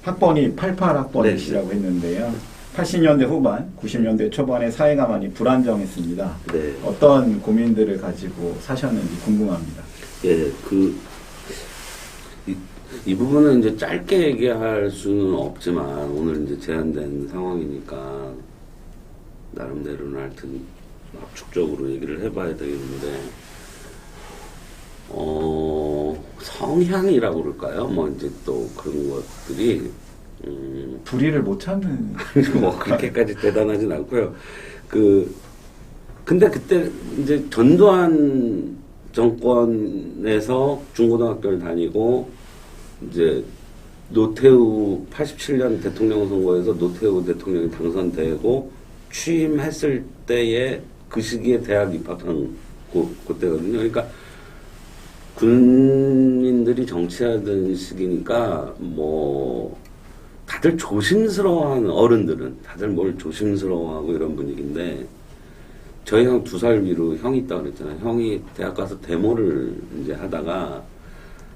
A: 학번이 88학번이시라고 했는데요. 80년대 후반, 90년대 초반에 사회가 많이 불안정했습니다.
B: 네.
A: 어떤 고민들을 가지고 사셨는지 궁금합니다.
B: 예, 이 부분은 이제 짧게 얘기할 수는 없지만 오늘 이제 제한된 상황이니까 나름대로는 하여튼 압축적으로 얘기를 해봐야 되겠는데 성향이라고 그럴까요? 뭐 이제 또 그런 것들이
A: 불의를 못 참는
B: 뭐 그렇게까지 대단하진 않고요. 근데 그때 이제 전두환 정권에서 중고등학교를 다니고 이제 노태우 87년 대통령 선거에서 노태우 대통령이 당선되고 취임했을 때에 그 시기에 대학 입학한 그때거든요. 그러니까 군인들이 정치하던 시기니까 뭐 다들 조심스러워하는 어른들은 다들 뭘 조심스러워하고 이런 분위기인데 저희 형 2살 위로 형이 있다고 그랬잖아요. 형이 대학 가서 데모를 이제 하다가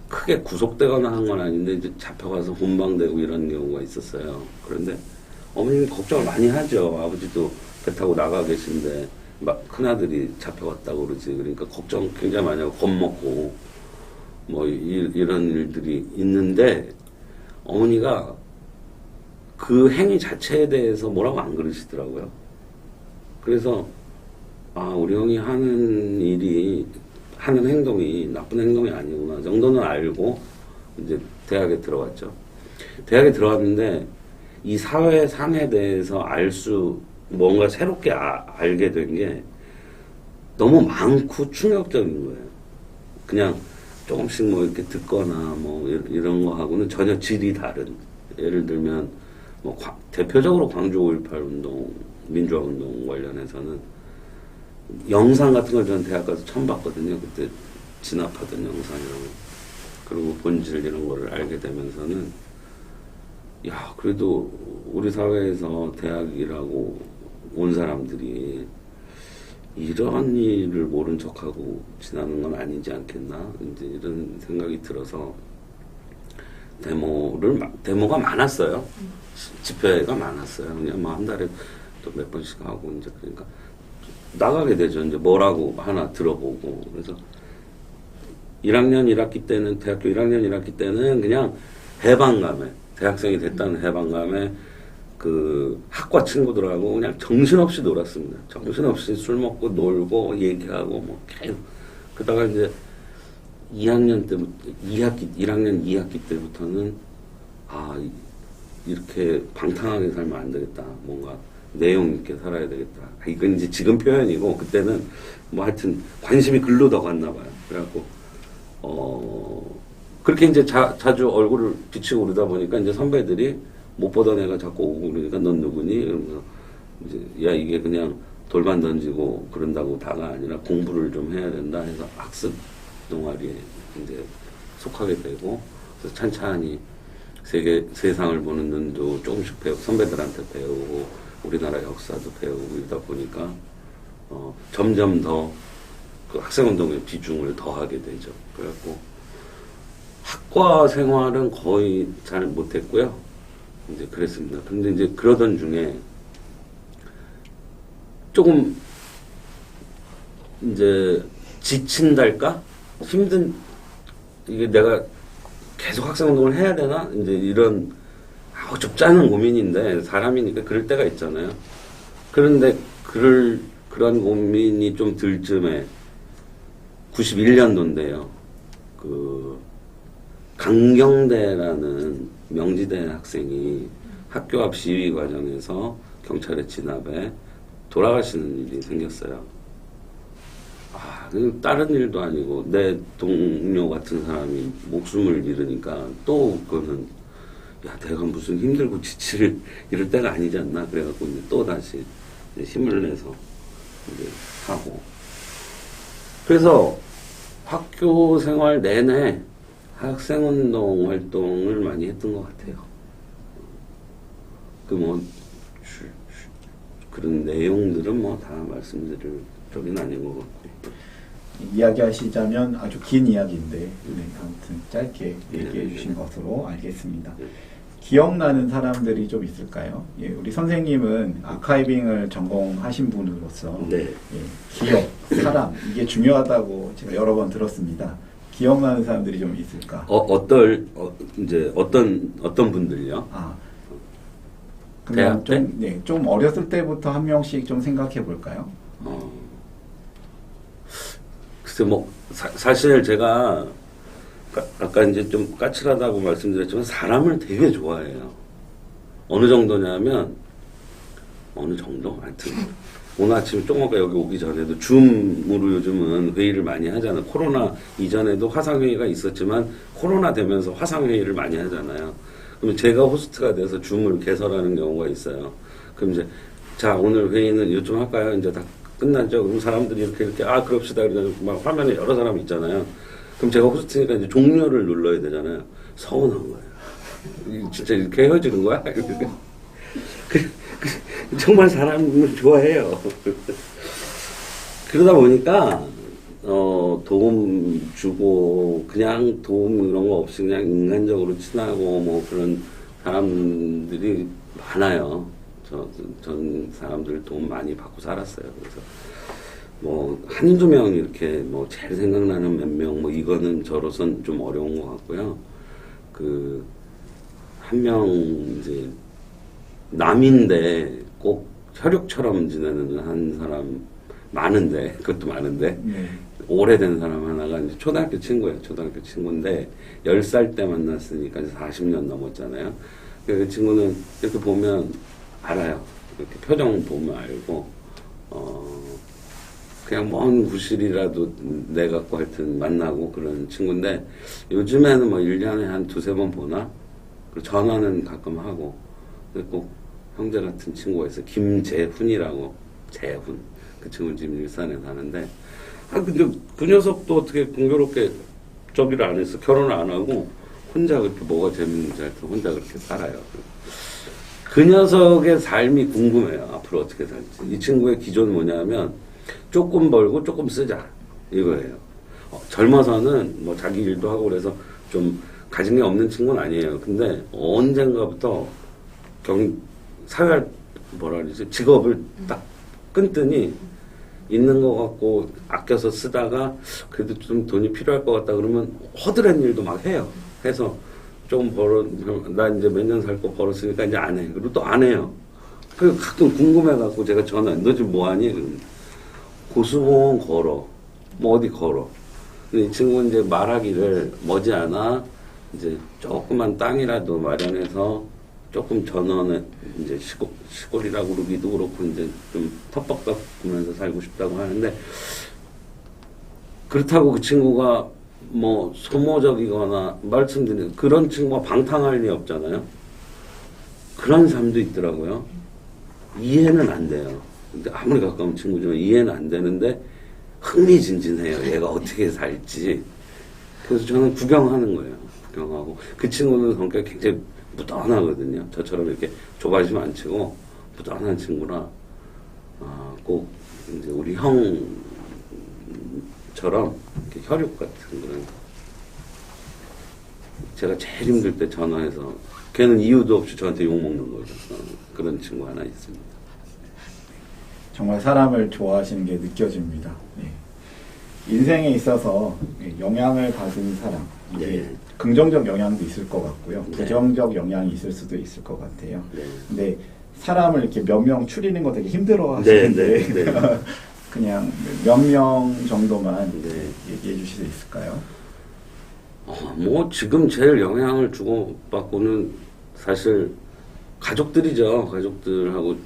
B: 크게 구속되거나 한 건 아닌데 이제 잡혀가서 혼방되고 이런 경우가 있었어요. 그런데 어머님이 걱정을 많이 하죠. 아버지도 배 타고 나가 계신데 막 큰아들이 잡혀갔다고 그러지. 그러니까 걱정 굉장히 많이 하고 겁먹고 뭐 이런 일들이 있는데 어머니가 그 행위 자체에 대해서 뭐라고 안 그러시더라고요. 그래서 우리 형이 하는 행동이 나쁜 행동이 아니구나 정도는 알고 이제 대학에 들어갔죠. 대학에 들어갔는데 이 사회상에 대해서 뭔가 새롭게 알게 된 게 너무 많고 충격적인 거예요. 그냥 조금씩 뭐 이렇게 듣거나 뭐 이런 거 하고는 전혀 질이 다른. 예를 들면 뭐 대표적으로 광주 5.18 운동, 민주화 운동 관련해서는 영상 같은 걸 저는 대학 가서 처음 봤거든요. 그때 진압하던 영상이라고. 그리고 본질 이런 거를 알게 되면서는 야, 그래도 우리 사회에서 대학이라고 온 사람들이 이런 일을 모른 척하고 지나는 건 아니지 않겠나? 이제 이런 생각이 들어서 데모가 많았어요. 집회가 많았어요. 그냥 뭐 한 달에 또 몇 번씩 하고 이제 그러니까 나가게 되죠. 이제 뭐라고 하나 들어보고. 그래서 1학년 1학기 때는, 대학교 1학년 1학기 때는 그냥 해방감에, 대학생이 됐다는 해방감에 그 학과 친구들하고 그냥 정신없이 놀았습니다. 정신없이 술 먹고 놀고 얘기하고 뭐 계속. 그러다가 이제 1학년 2학기 때부터는 이렇게 방탕하게 살면 안 되겠다. 뭔가 내용 있게 살아야 되겠다. 이건 이제 지금 표현이고 그때는 뭐 하여튼 관심이 글로 더 갔나 봐요. 그래갖고 그렇게 이제 자주 얼굴을 비치고 그러다 보니까 이제 선배들이 못 보던 애가 자꾸 오고 그러니까 넌 누구니? 이러면서 이제 야 이게 그냥 돌만 던지고 그런다고 다가 아니라 공부를 좀 해야 된다 해서 학습 동아리에 이제 속하게 되고 그래서 찬찬히 세상을 보는 눈도 조금씩 배우고 선배들한테 배우고 우리나라 역사도 배우고 이러다 보니까 점점 더 그 학생운동에 비중을 더하게 되죠. 그래갖고 학과 생활은 거의 잘 못했고요. 이제 그랬습니다. 근데 이제 그러던 중에 조금 이제 지친달까? 힘든 이게 내가 계속 학생운동을 해야 되나? 이제 이런 좁지 않은 고민인데 사람이니까 그럴 때가 있잖아요. 그런데 그런 고민이 좀 들 쯤에 91년도인데요. 그 강경대라는 명지대 학생이 학교 앞 시위 과정에서 경찰의 진압에 돌아가시는 일이 생겼어요. 다른 일도 아니고 내 동료 같은 사람이 목숨을 잃으니까 또 그거는 야 내가 무슨 힘들고 지칠 이럴 때가 아니지 않나 그래갖고 이제 또 다시 힘을 내서 이제 하고 그래서 학교 생활 내내 학생운동 활동을 많이 했던 것 같아요. 그런 내용들은 뭐 다 말씀드릴 적은 아닌 것 같고.
A: 이야기하시자면 아주 긴 이야기인데 아무튼 짧게 얘기해 주신 것으로 알겠습니다. 기억나는 사람들이 좀 있을까요? 예, 우리 선생님은 아카이빙을 전공하신 분으로서
B: 네.
A: 기억, 사람 이게 중요하다고 제가 여러 번 들었습니다. 기억나는 사람들이 좀 있을까?
B: 이제 어떤 분들요?
A: 그냥
B: 대학 때?
A: 좀 어렸을 때부터 한 명씩 좀 생각해 볼까요?
B: 글쎄 사실 제가 아까 이제 좀 까칠하다고 말씀드렸지만 사람을 되게 좋아해요. 어느 정도냐면 어느 정도? 하여튼 오늘 아침 조금 아까 여기 오기 전에도 줌으로 요즘은 회의를 많이 하잖아요. 코로나 이전에도 화상회의가 있었지만 코로나 되면서 화상회의를 많이 하잖아요. 그럼 제가 호스트가 돼서 줌을 개설하는 경우가 있어요. 그럼 이제 자 오늘 회의는 요즘 할까요? 이제 다 끝났죠. 그럼 사람들이 이렇게 그럽시다. 그러면 막 화면에 여러 사람 있잖아요. 그럼 제가 호스트니까 이제 종료를 눌러야 되잖아요. 서운한 거예요. 진짜 이렇게 헤어지는 거야? 정말 사람을 좋아해요. 그러다 보니까 도움 주고 그냥 도움 이런 거 없이 그냥 인간적으로 친하고 뭐 그런 사람들이 많아요. 전 사람들 도움 많이 받고 살았어요. 그래서 뭐 한두 명 이렇게 뭐 제일 생각나는 몇 명 뭐 이거는 저로선 좀 어려운 것 같고요. 그 한 명 이제 남인데 꼭 혈육처럼 지내는 한 사람 많은데 그것도 많은데 오래된 사람 하나가 이제 초등학교 친구예요. 초등학교 친구인데 10살 때 만났으니까 40년 넘었잖아요. 그 친구는 이렇게 보면 알아요. 이렇게 표정 보면 알고 그냥 먼 구실이라도 내갖고 하여튼 만나고 그런 친구인데 요즘에는 뭐 1년에 한 2-3번 보나? 그리고 전화는 가끔 하고 꼭 형제 같은 친구가 있어요. 김재훈이라고 재훈 그 친구는 지금 일산에 사는데 근데 그 녀석도 어떻게 공교롭게 저기를 안 했어. 결혼을 안 하고 혼자 그렇게 뭐가 재밌는지 하여튼 혼자 그렇게 살아요. 그 녀석의 삶이 궁금해요. 앞으로 어떻게 살지. 이 친구의 기존은 뭐냐면 조금 벌고 조금 쓰자 이거예요. 젊어서는 뭐 자기 일도 하고 그래서 좀 가진 게 없는 친구는 아니에요. 근데 언젠가부터 사회활 뭐라 그러지 직업을 딱 끊더니 있는 것 같고 아껴서 쓰다가 그래도 좀 돈이 필요할 것 같다 그러면 허드렛 일도 막 해요. 해서 좀 나 이제 몇 년 살 거 벌었으니까 이제 안 해. 그리고 또 안 해요. 그 가끔 궁금해갖고 제가 너 지금 뭐하니? 고수공원 걸어. 뭐 어디 걸어. 근데 이 친구는 이제 말하기를 머지않아 이제 조그만 땅이라도 마련해서 조금 전원에 이제 시골이라고 그러기도 그렇고 이제 좀 텃벅벅하면서 살고 싶다고 하는데 그렇다고 그 친구가 뭐 소모적이거나 말씀드린 그런 친구가 방탕할 리 없잖아요. 그런 사람도 있더라고요. 이해는 안 돼요. 근데 아무리 가까운 친구지만 이해는 안 되는데 흥미진진해요. 얘가 어떻게 살지. 그래서 저는 구경하는 거예요. 구경하고. 그 친구는 성격이 굉장히 무던하거든요. 저처럼 이렇게 조바심 안 치고 무던한 친구라, 꼭 이제 우리 형처럼 이렇게 혈육 같은 그런. 제가 제일 힘들 때 전화해서 걔는 이유도 없이 저한테 욕먹는 거죠. 그런 친구 하나 있습니다.
A: 정말 사람을 좋아하시는 게 느껴집니다. 네. 인생에 있어서 영향을 받은 사람, 이게
B: 네.
A: 긍정적 영향도 있을 것 같고요.
B: 네.
A: 부정적 영향이 있을 수도 있을 것 같아요.
B: 네.
A: 근데 사람을 이렇게 몇 명 추리는 거 되게 힘들어
B: 네,
A: 하시는데
B: 네, 네.
A: 그냥 몇 명 정도만
B: 네.
A: 얘기해 주실 수 있을까요?
B: 뭐 지금 제일 영향을 주고받고는 사실 가족들이죠. 가족들하고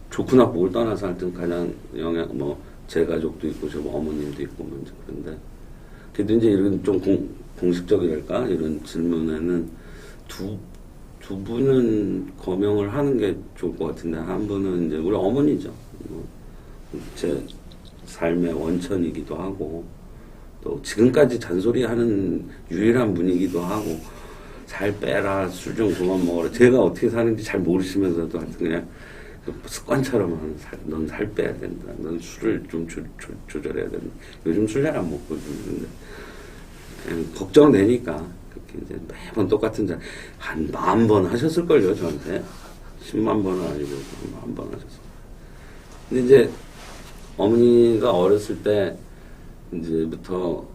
B: 좋고 나쁘고를 떠나서 하여튼 가장 영향, 뭐 제 가족도 있고 저 어머님도 있고 뭐 이제 그런데 그래도 이제 이런 좀 공식적이랄까 이런 질문에는 두 분은 거명을 하는 게 좋을 것 같은데, 한 분은 이제 우리 어머니죠. 제 삶의 원천이기도 하고 또 지금까지 잔소리하는 유일한 분이기도 하고, 살 빼라, 술 좀 그만 먹어라. 제가 어떻게 사는지 잘 모르시면서도 하여튼 그냥 습관처럼 넌 살 빼야 된다. 넌 술을 좀 조절해야 된다. 요즘 술 잘 안 먹고 있는데 걱정되니까 그렇게 이제 매번 똑같은 자 한 10,000번 하셨을걸요, 저한테. 10만 번은 아니고 10,000번 하셨어요. 근데 이제 어머니가 어렸을 때 이제부터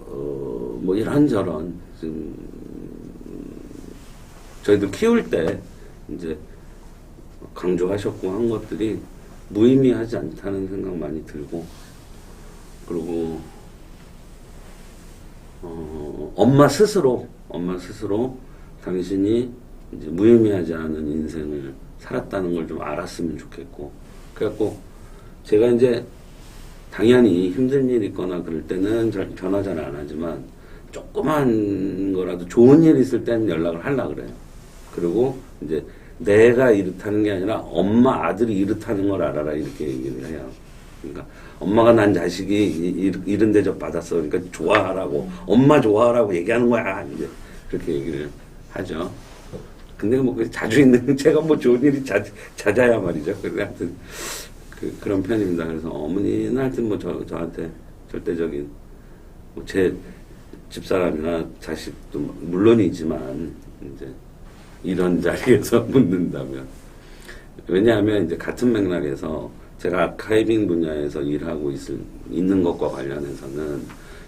B: 뭐 이런저런 지금 저희들 키울 때 이제 강조하셨고 한 것들이 무의미하지 않다는 생각 많이 들고, 그리고 엄마 스스로 당신이 이제 무의미하지 않은 인생을 살았다는 걸 좀 알았으면 좋겠고, 그래갖고 제가 이제 당연히 힘든 일 있거나 그럴 때는 전화 잘 안 하지만 조그만 거라도 좋은 일 있을 때는 연락을 하려고 그래요. 그리고 이제 내가 이렇다는 게 아니라 엄마 아들이 이렇다는 걸 알아라, 이렇게 얘기를 해요. 그러니까 엄마가 난 자식이 이런 대접 받았어, 그러니까 좋아하라고, 엄마 좋아하라고 얘기하는 거야, 이제 그렇게 얘기를 하죠. 근데 뭐 자주 있는, 제가 뭐 좋은 일이 잦아야 말이죠. 그래서 하여튼 그런 편입니다. 그래서 어머니는 하여튼 뭐 저한테 절대적인, 뭐 제 집사람이나 자식도 물론이지만 이제 이런 자리에서 묻는다면, 왜냐하면 이제 같은 맥락에서 제가 아카이빙 분야에서 일하고 있는 것과 관련해서는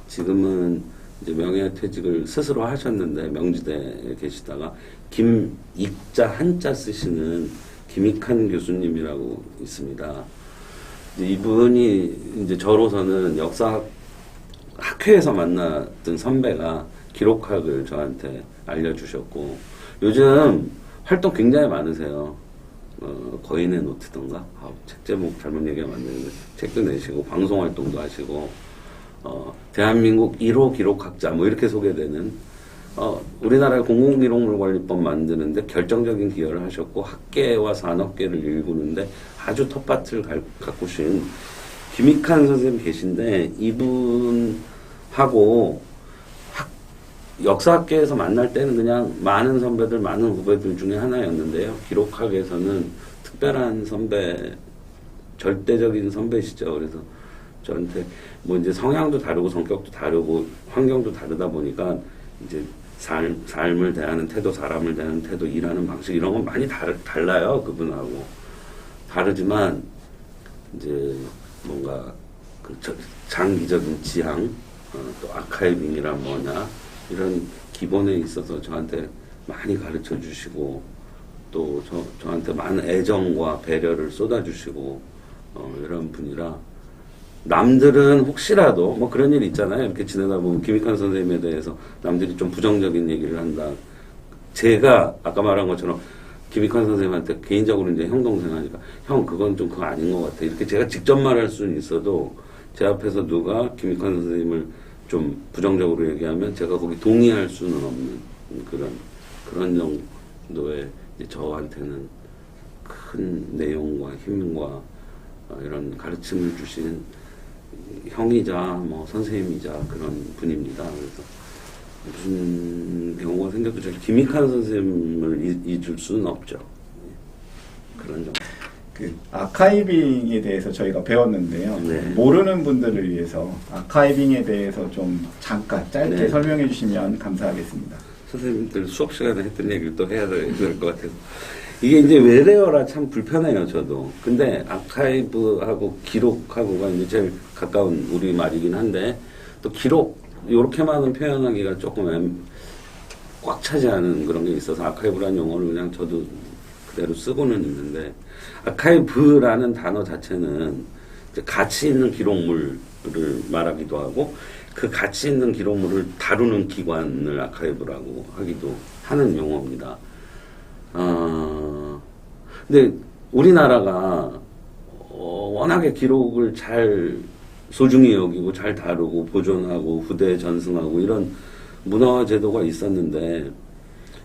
B: 지금은 이제 명예퇴직을 스스로 하셨는데 명지대에 계시다가 김익자 한자 쓰시는 김익한 교수님이라고 있습니다. 이분이 이제 저로서는 역사 학회에서 만났던 선배가 기록학을 저한테 알려주셨고, 요즘 활동 굉장히 많으세요. 거인의 노트던가? 책 제목 잘못 얘기하면 안 되는데, 책도 내시고, 방송 활동도 하시고, 대한민국 1호 기록학자, 뭐 이렇게 소개되는, 우리나라의 공공기록물관리법 만드는데 결정적인 기여를 하셨고, 학계와 산업계를 일구는데 아주 텃밭을 가꾸신 김익한 선생님 계신데, 이분하고 역사학계에서 만날 때는 그냥 많은 선배들, 많은 후배들 중에 하나였는데요. 기록학에서는 특별한 선배, 절대적인 선배시죠. 그래서 저한테 뭐 이제 성향도 다르고 성격도 다르고 환경도 다르다 보니까 이제 삶을 대하는 태도, 사람을 대하는 태도, 일하는 방식, 이런 건 많이 달라요. 그분하고. 다르지만 이제 뭔가 그 장기적인 지향, 또 아카이빙이란 뭐냐, 이런 기본에 있어서 저한테 많이 가르쳐 주시고, 또 저한테 많은 애정과 배려를 쏟아주시고, 이런 분이라, 남들은 혹시라도 뭐 그런 일 있잖아요. 이렇게 지내다 보면 김익환 선생님에 대해서 남들이 좀 부정적인 얘기를 한다. 제가 아까 말한 것처럼 김익환 선생님한테 개인적으로 이제 형 동생 하니까, 형 그건 좀 그거 아닌 것 같아, 이렇게 제가 직접 말할 수는 있어도 제 앞에서 누가 김익환 선생님을 좀 부정적으로 얘기하면 제가 거기 동의할 수는 없는 그런 정도의 이제 저한테는 큰 내용과 힘과 이런 가르침을 주신 형이자 뭐 선생님이자 그런 분입니다. 그래서 무슨 경우가 생겨도 저 김익환 선생님을 잊을 수는 없죠. 그런 점.
A: 그 아카이빙에 대해서 저희가 배웠는데요.
B: 네.
A: 모르는 분들을 위해서 아카이빙에 대해서 좀 잠깐 짧게
B: 네.
A: 설명해 주시면 감사하겠습니다.
B: 선생님들 수업 시간에 했던 얘기를 또 해야 될 것 같아서. 이게 이제 외래어라 참 불편해요, 저도. 근데 아카이브하고 기록하고가 이제 제일 가까운 우리말이긴 한데, 또 기록, 요렇게 많은 표현하기가 조금 꽉 차지 않은 그런 게 있어서 아카이브라는 용어를 그냥 저도 그대로 쓰고는 있는데, 아카이브라는 단어 자체는 이제 가치 있는 기록물을 말하기도 하고, 그 가치 있는 기록물을 다루는 기관을 아카이브라고 하기도 하는 용어입니다. 근데 우리나라가 워낙에 기록을 잘 소중히 여기고 잘 다루고 보존하고 후대에 전승하고 이런 문화와 제도가 있었는데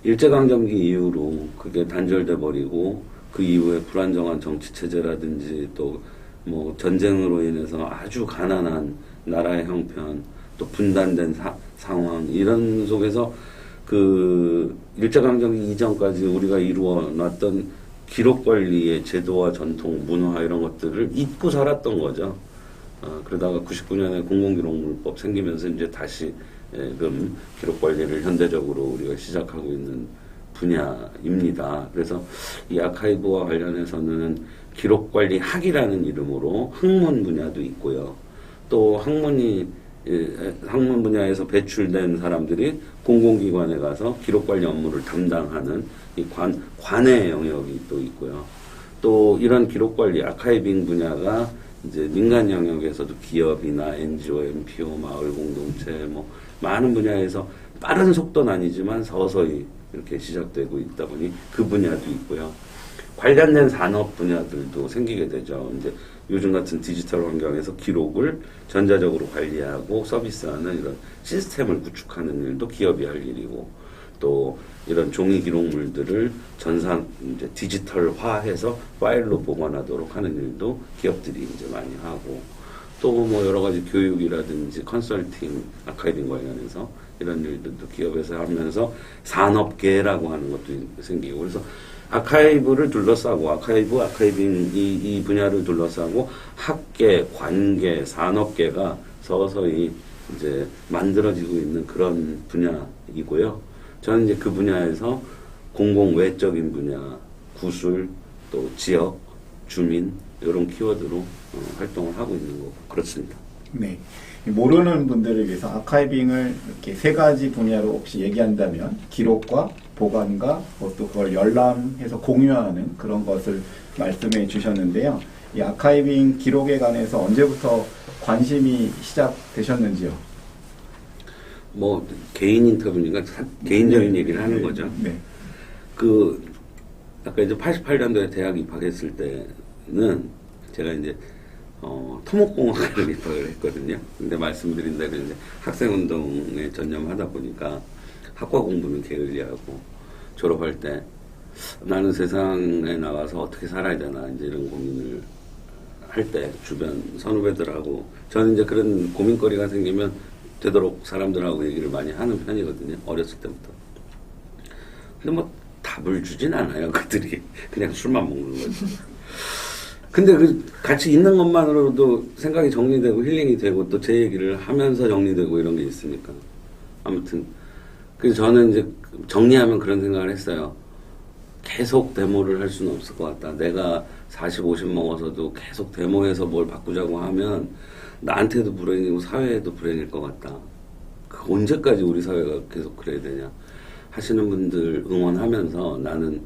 B: 일제강점기 이후로 그게 단절돼 버리고 그 이후에 불안정한 정치 체제라든지 또 뭐 전쟁으로 인해서 아주 가난한 나라의 형편 또 분단된 상황 이런 속에서 그 일제강점기 이전까지 우리가 이루어놨던 기록 관리의 제도와 전통, 문화 이런 것들을 잊고 살았던 거죠. 그러다가 99년에 공공기록물법 생기면서 이제 다시 기록 관리를 현대적으로 우리가 시작하고 있는 분야입니다. 그래서 이 아카이브와 관련해서는 기록관리학이라는 이름으로 학문 분야도 있고요. 또 학문 분야에서 배출된 사람들이 공공기관에 가서 기록관리 업무를 담당하는 이 관의 영역이 또 있고요. 또 이런 기록관리 아카이빙 분야가 이제 민간 영역에서도 기업이나 NGO, NPO, 마을 공동체 뭐 많은 분야에서 빠른 속도는 아니지만 서서히 이렇게 시작되고 있다 보니 그 분야도 있고요. 관련된 산업 분야들도 생기게 되죠. 이제 요즘 같은 디지털 환경에서 기록을 전자적으로 관리하고 서비스하는 이런 시스템을 구축하는 일도 기업이 할 일이고, 또 이런 종이 기록물들을 이제 디지털화해서 파일로 보관하도록 하는 일도 기업들이 이제 많이 하고, 또 뭐 여러 가지 교육이라든지 컨설팅, 아카이빙 관련해서 이런 일들도 기업에서 하면서 산업계라고 하는 것도 생기고, 그래서 아카이브를 둘러싸고 아카이빙 이 분야를 둘러싸고 학계, 관계, 산업계가 서서히 이제 만들어지고 있는 그런 분야이고요. 저는 이제 그 분야에서 공공외적인 분야, 구술, 또 지역, 주민 이런 키워드로 활동을 하고 있는 거고 그렇습니다.
A: 네. 모르는 분들을 위해서 아카이빙을 이렇게 세 가지 분야로 혹시 얘기한다면 기록과 보관과 또 그걸 열람해서 공유하는 그런 것을 말씀해 주셨는데요. 이 아카이빙 기록에 관해서 언제부터 관심이 시작되셨는지요?
B: 뭐 개인 인터뷰니까 개인적인 얘기를 하는 거죠.
A: 네.
B: 그 아까 이제 88년도에 대학 입학했을 때는 제가 이제 토목공학과를 입학을 했거든요. 근데 말씀드린 대로 이제 학생운동에 전념하다 보니까 학과 공부는 게을리하고 졸업할 때 나는 세상에 나가서 어떻게 살아야 되나 이제 이런 고민을 할 때 주변 선후배들하고 저는 이제 그런 고민거리가 생기면 되도록 사람들하고 얘기를 많이 하는 편이거든요. 어렸을 때부터. 근데 뭐 답을 주진 않아요. 그들이 그냥 술만 먹는 거죠. 근데 그 같이 있는 것만으로도 생각이 정리되고 힐링이 되고 또 제 얘기를 하면서 정리되고 이런 게 있으니까. 아무튼 그래서 저는 이제 정리하면 그런 생각을 했어요. 계속 데모를 할 수는 없을 것 같다. 내가 40, 50 먹어서도 계속 데모해서 뭘 바꾸자고 하면 나한테도 불행이고 사회에도 불행일 것 같다. 그 언제까지 우리 사회가 계속 그래야 되냐 하시는 분들 응원하면서 나는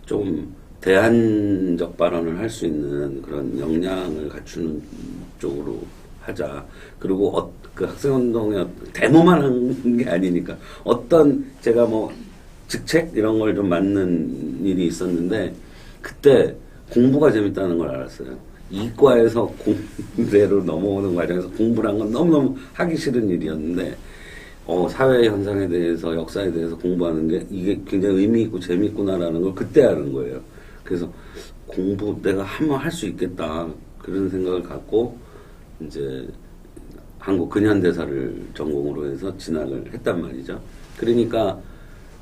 B: 좀 대안적 발언을 할 수 있는 그런 역량을 갖추는 쪽으로 하자. 그리고 그 학생운동에 데모만 한 게 아니니까 어떤 제가 뭐 직책 이런 걸 좀 맡는 일이 있었는데 그때 공부가 재밌다는 걸 알았어요. 이과에서 공대로 넘어오는 과정에서 공부란 건 너무너무 하기 싫은 일이었는데 사회 현상에 대해서 역사에 대해서 공부하는 게 이게 굉장히 의미 있고 재밌구나라는 걸 그때 아는 거예요. 그래서 공부 내가 한번 할 수 있겠다 그런 생각을 갖고 이제 한국 근현대사를 전공으로 해서 진학을 했단 말이죠. 그러니까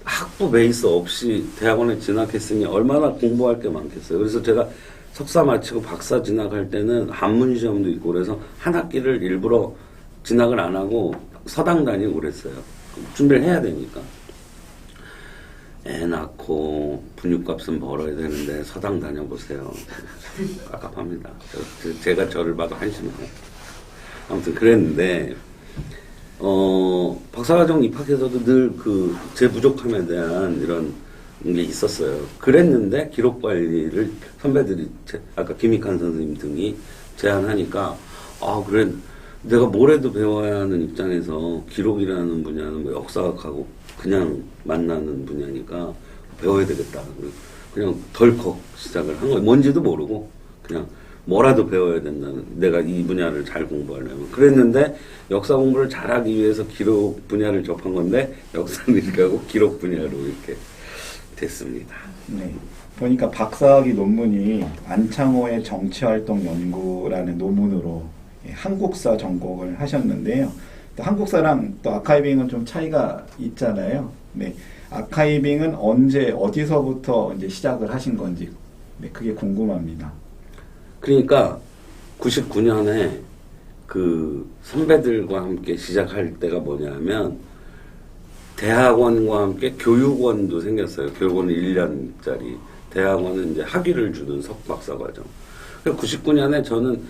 B: 학부 베이스 없이 대학원에 진학했으니 얼마나 공부할 게 많겠어요. 그래서 제가 석사 마치고 박사 진학할 때는 한문 시험도 있고 그래서 한 학기를 일부러 진학을 안 하고 서당 다니고 그랬어요. 준비를 해야 되니까. 애 낳고 분유값은 벌어야 되는데 서당 다녀보세요. 깝깝합니다. 제가 저를 봐도 한심해요. 아무튼 그랬는데 박사과정 입학해서도 늘 제 부족함에 대한 이런 게 있었어요. 그랬는데 기록 관리를 선배들이 아까 김익환 선생님 등이 제안하니까 그래 내가 뭐래도 배워야 하는 입장에서 기록이라는 분야는 뭐 역사학하고 그냥 만나는 분야니까 배워야 되겠다. 그냥 덜컥 시작을 한 거예요. 뭔지도 모르고 그냥 뭐라도 배워야 된다는 내가 이 분야를 잘 공부하려면 그랬는데 역사 공부를 잘하기 위해서 기록 분야를 접한 건데 역사를 이렇게 하고 기록 분야로 이렇게 됐습니다.
A: 네. 보니까 박사학위 논문이 안창호의 정치활동 연구라는 논문으로 한국사 전공을 하셨는데요. 또 한국사랑 또 아카이빙은 좀 차이가 있잖아요. 네. 아카이빙은 언제 어디서부터 이제 시작을 하신 건지 그게 궁금합니다.
B: 그러니까 99년에 그 선배들과 함께 시작할 때가 뭐냐면 대학원과 함께 교육원도 생겼어요. 교육원은 1년짜리. 대학원은 이제 학위를 주는 석박사 과정. 99년에 저는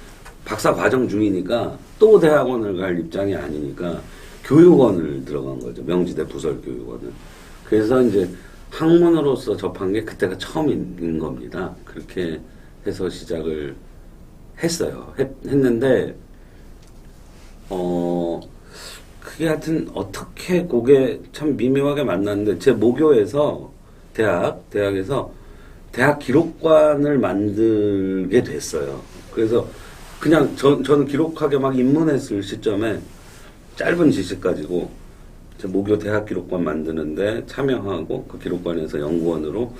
B: 박사 과정 중이니까 또 대학원을 갈 입장이 아니니까 교육원을 들어간 거죠. 명지대 부설교육원을. 그래서 이제 학문으로서 접한 게 그때가 처음인 겁니다. 그렇게 해서 시작을 했어요. 했는데, 그게 하여튼 어떻게 그게 참 미묘하게 만났는데, 제 모교에서, 대학에서 대학 기록관을 만들게 됐어요. 그래서 그냥 저는 기록학에 막 입문했을 시점에 짧은 지식 가지고 제 모교 대학 기록관 만드는데 참여하고 그 기록관에서 연구원으로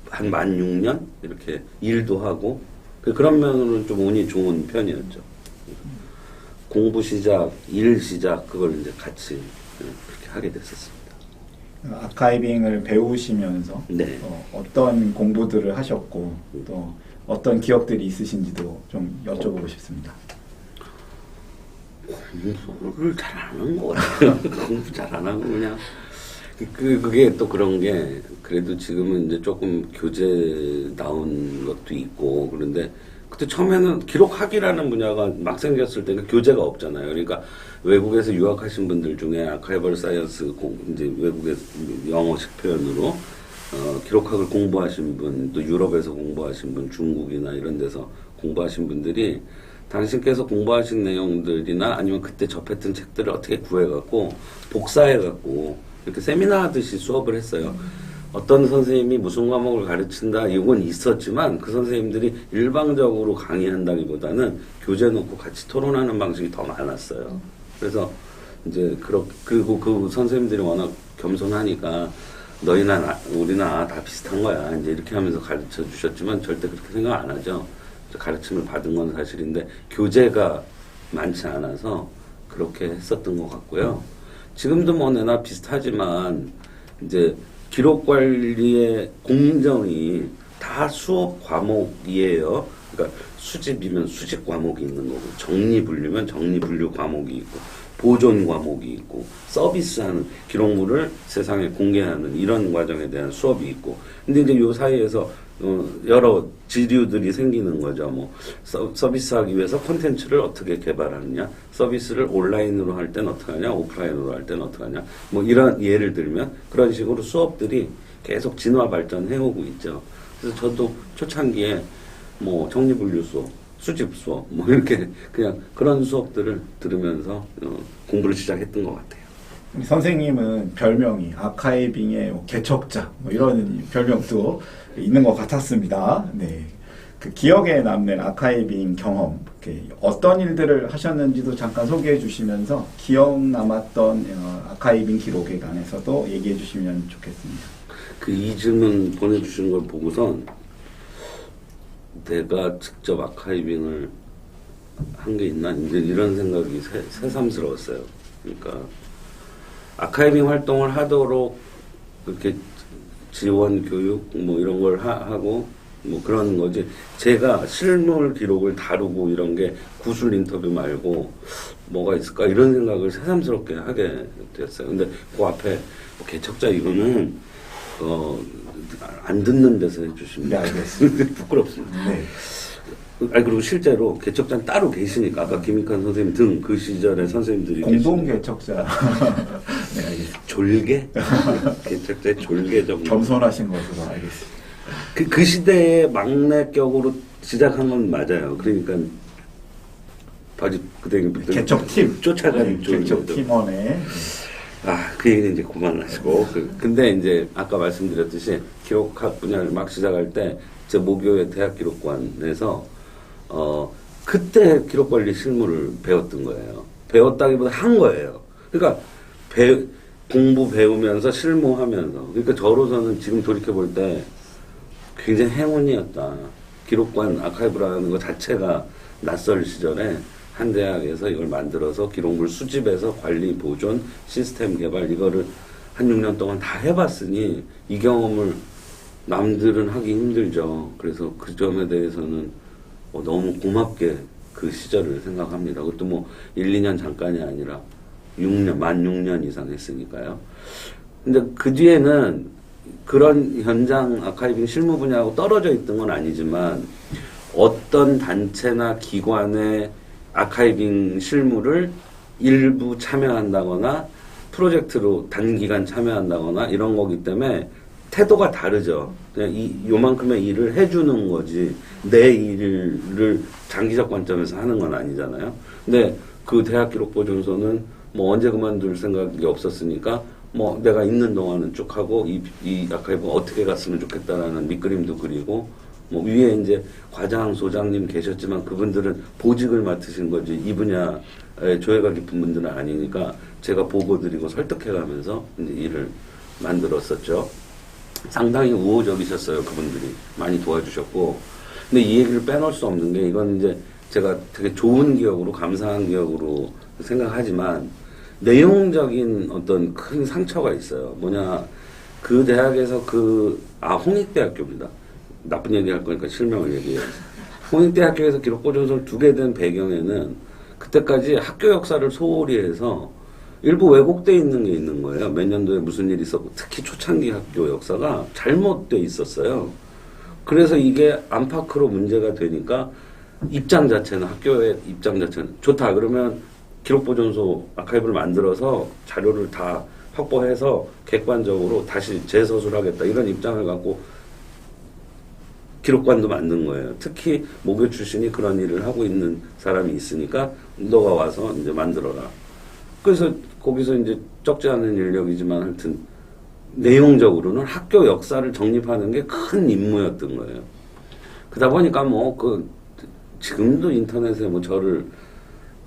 B: 한 만 6년 이렇게 일도 하고 그런 면으로는 좀 운이 좋은 편이었죠. 공부 시작, 일 시작 그걸 이제 같이 그렇게 하게 됐었습니다.
A: 아카이빙을 배우시면서
B: 네.
A: 어떤 공부들을 하셨고 또 어떤 기억들이 있으신지도 좀 여쭤보고 싶습니다.
B: 공부를 잘 안 한 거 같아요. 공부 잘 안 하고 그냥 그게 또 그런 게 그래도 지금은 이제 조금 교재 나온 것도 있고 그런데 그때 처음에는 기록학이라는 분야가 막 생겼을 때는 교재가 없잖아요. 그러니까 외국에서 유학하신 분들 중에 아카이벌 사이언스 이제 외국의 영어식 표현으로 기록학을 공부하신 분, 또 유럽에서 공부하신 분, 중국이나 이런 데서 공부하신 분들이 당신께서 공부하신 내용들이나 아니면 그때 접했던 책들을 어떻게 구해갖고 복사해갖고 이렇게 세미나 하듯이 수업을 했어요. 어떤 선생님이 무슨 과목을 가르친다 이건 있었지만 그 선생님들이 일방적으로 강의한다기보다는 교재 놓고 같이 토론하는 방식이 더 많았어요. 그래서 이제 그리고 그 선생님들이 워낙 겸손하니까 너희나 우리나 다 비슷한 거야 이제 이렇게 하면서 가르쳐 주셨지만 절대 그렇게 생각 안 하죠. 가르침을 받은 건 사실인데 교재가 많지 않아서 그렇게 했었던 것 같고요. 지금도 뭐 내나 비슷하지만 이제 기록 관리의 공정이 다 수업 과목이에요. 그러니까 수집이면 수집 과목이 있는 거고 정리 분류면 정리 분류 과목이 있고 보존 과목이 있고 서비스하는 기록물을 세상에 공개하는 이런 과정에 대한 수업이 있고 근데 이제 요 사이에서 여러 지류들이 생기는 거죠. 뭐 서비스하기 위해서 콘텐츠를 어떻게 개발하느냐, 서비스를 온라인으로 할 땐 어떻게 하냐, 오프라인으로 할 땐 어떻게 하냐, 뭐 이런 예를 들면 그런 식으로 수업들이 계속 진화 발전해오고 있죠. 그래서 저도 초창기에 뭐 정리분류 수업, 수집 수업, 뭐 이렇게 그냥 그런 수업들을 들으면서 공부를 시작했던 것 같아요.
A: 선생님은 별명이 아카이빙의 개척자 뭐 이런 별명도 있는 것 같았습니다. 네, 그 기억에 남는 아카이빙 경험 이렇게 어떤 일들을 하셨는지도 잠깐 소개해 주시면서 기억 남았던 아카이빙 기록에 관해서도 얘기해 주시면 좋겠습니다.
B: 그 이즈문 보내주신 걸 보고선 내가 직접 아카이빙을 한 게 있나 이제 이런 생각이 새삼스러웠어요. 그러니까 아카이빙 활동을 하도록 이렇게 지원 교육 뭐 이런 걸 하고 뭐 그런 거지. 제가 실물 기록을 다루고 이런 게 구술 인터뷰 말고 뭐가 있을까 이런 생각을 새삼스럽게 하게 됐어요. 근데 그 앞에 뭐 개척자 이거는 안 듣는 데서 해주시면
A: 네, 알겠습니다.
B: 부끄럽습니다.
A: 네.
B: 아니 그리고 실제로 개척자는 따로 계시니까 아까 김익환 선생님 등 그 시절의 선생님들이
A: 공동 개척자. 네, 알겠습니다.
B: 졸개? 개척자의 졸개 정도.
A: 겸손하신 것으로 알겠습니다.
B: 그 시대의 막내격으로 시작한 건 맞아요. 그러니까 바지 그대부터
A: 개척팀
B: 쫓아가는
A: 개척팀원에
B: 그 얘기는 이제 그만하시고 근데 이제 아까 말씀드렸듯이 기록학 분야를 막 시작할 때 제 모교의 대학 기록관에서 그때 기록관리 실무를 배웠던 거예요. 배웠다기보다 한 거예요. 그러니까 공부 배우면서 실무하면서 그러니까 저로서는 지금 돌이켜볼 때 굉장히 행운이었다. 기록관 아카이브라는 것 자체가 낯설 시절에 한 대학에서 이걸 만들어서 기록물 수집해서 관리, 보존, 시스템 개발 이거를 한 6년 동안 다 해봤으니 이 경험을 남들은 하기 힘들죠. 그래서 그 점에 대해서는 너무 고맙게 그 시절을 생각합니다. 그것도 뭐 1, 2년 잠깐이 아니라 6년, 만 6년 이상 했으니까요. 근데 그 뒤에는 그런 현장 아카이빙 실무 분야하고 떨어져 있던 건 아니지만 어떤 단체나 기관의 아카이빙 실무를 일부 참여한다거나 프로젝트로 단기간 참여한다거나 이런 거기 때문에 태도가 다르죠. 그냥 요만큼의 일을 해주는 거지 내 일을 장기적 관점에서 하는 건 아니잖아요. 근데 그 대학 기록 보존소는 뭐 언제 그만둘 생각이 없었으니까 뭐 내가 있는 동안은 쭉 하고 이 아카이브가 어떻게 갔으면 좋겠다라는 밑그림도 그리고 뭐 위에 이제 과장, 소장님 계셨지만 그분들은 보직을 맡으신 거지 이 분야에 조예가 깊은 분들은 아니니까 제가 보고 드리고 설득해가면서 이제 일을 만들었었죠. 상당히 우호적이셨어요. 그분들이 많이 도와주셨고 근데 이 얘기를 빼놓을 수 없는 게 이건 이제 제가 되게 좋은 기억으로 감사한 기억으로 생각하지만 내용적인 어떤 큰 상처가 있어요. 뭐냐 그 대학에서 홍익대학교입니다. 나쁜 얘기 할 거니까 실명을 얘기해야지. 홍익대학교에서 기록보존소를 두게 된 배경에는 그때까지 학교 역사를 소홀히 해서 일부 왜곡돼 있는 게 있는 거예요. 몇 년도에 무슨 일이 있었고 특히 초창기 학교 역사가 잘못돼 있었어요. 그래서 이게 안팎으로 문제가 되니까 입장 자체는 학교의 입장 자체는 좋다. 그러면 기록보존소 아카이브를 만들어서 자료를 다 확보해서 객관적으로 다시 재서술하겠다. 이런 입장을 갖고 기록관도 만든 거예요. 특히 모교 출신이 그런 일을 하고 있는 사람이 있으니까 너가 와서 이제 만들어라. 그래서 거기서 이제 적지 않은 인력이지만 하여튼 내용적으로는 학교 역사를 정립하는 게 큰 임무였던 거예요. 그러다 보니까 지금도 인터넷에 저를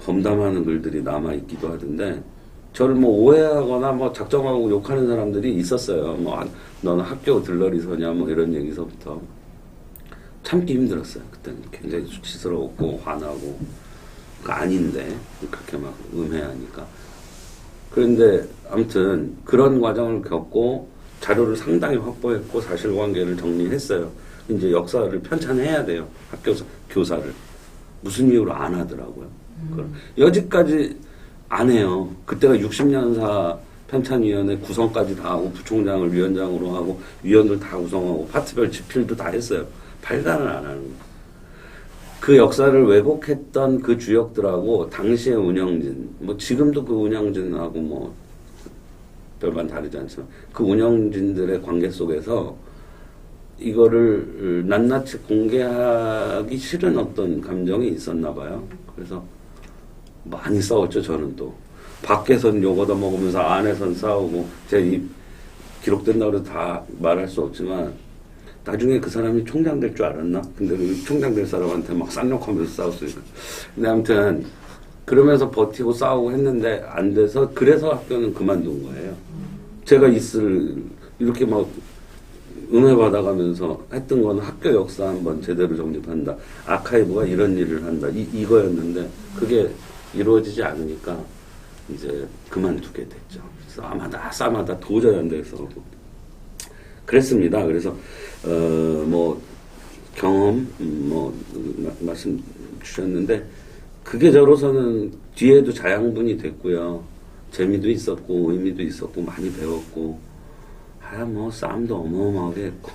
B: 험담하는 글들이 남아있기도 하던데 저를 오해하거나 작정하고 욕하는 사람들이 있었어요. 너는 학교 들러리서냐 이런 얘기서부터 참기 힘들었어요. 그때는 굉장히 수치스러웠고 화나고 아닌데 그렇게 막 음해하니까. 그런데 아무튼 그런 과정을 겪고 자료를 상당히 확보했고 사실관계를 정리했어요. 이제 역사를 편찬해야 돼요. 학교 교사를. 무슨 이유로 안 하더라고요. 여지까지 안 해요. 그때가 60년사 편찬위원회 구성까지 다 하고 부총장을 위원장으로 하고 위원들 다 구성하고 파트별 집필도 다 했어요. 발간을 안 하는 거예요. 그 역사를 왜곡했던 그 주역들하고 당시의 운영진, 지금도 그 운영진하고 별반 다르지 않지만 그 운영진들의 관계 속에서 이거를 낱낱이 공개하기 싫은 어떤 감정이 있었나 봐요. 그래서 많이 싸웠죠. 저는 또 밖에선 욕 얻어먹으면서 안에선 싸우고 제 입 기록된다고 해도 다 말할 수 없지만 나중에 그 사람이 총장 될 줄 알았나? 근데 그 총장 될 사람한테 막 쌍욕하면서 싸웠으니까. 근데 아무튼 그러면서 버티고 싸우고 했는데 안 돼서 그래서 학교는 그만둔 거예요. 제가 이렇게 막 은혜 받아가면서 했던 건 학교 역사 한번 제대로 정립한다. 아카이브가 이런 일을 한다. 이거였는데 그게 이루어지지 않으니까 이제 그만두게 됐죠. 싸마다 도저히 안 돼서 그랬습니다. 그래서 뭐 경험 말씀 주셨는데 그게 저로서는 뒤에도 자양분이 됐고요. 재미도 있었고 의미도 있었고 많이 배웠고 뭐 싸움도 어마어마하게 했고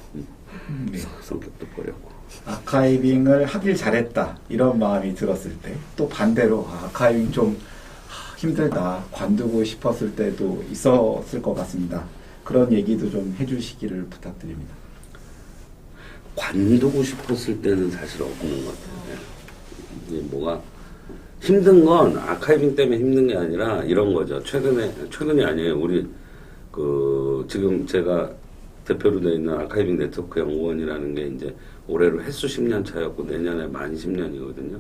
B: 성격도 버렸고.
A: 아카이빙을 하길 잘했다 이런 마음이 들었을 때 또 반대로 아카이빙 좀 힘들다 관두고 싶었을 때도 있었을 것 같습니다. 그런 얘기도 좀 해주시기를 부탁드립니다.
B: 관두고 싶었을 때는 사실 없는 것 같아요. 이게 뭐가 힘든 건 아카이빙 때문에 힘든 게 아니라 이런 거죠. 최근이 아니에요. 우리 지금 제가 대표로 되어 있는 아카이빙 네트워크 연구원이라는 게 이제 올해로 횟수 10년 차였고 내년에 만 10년이거든요.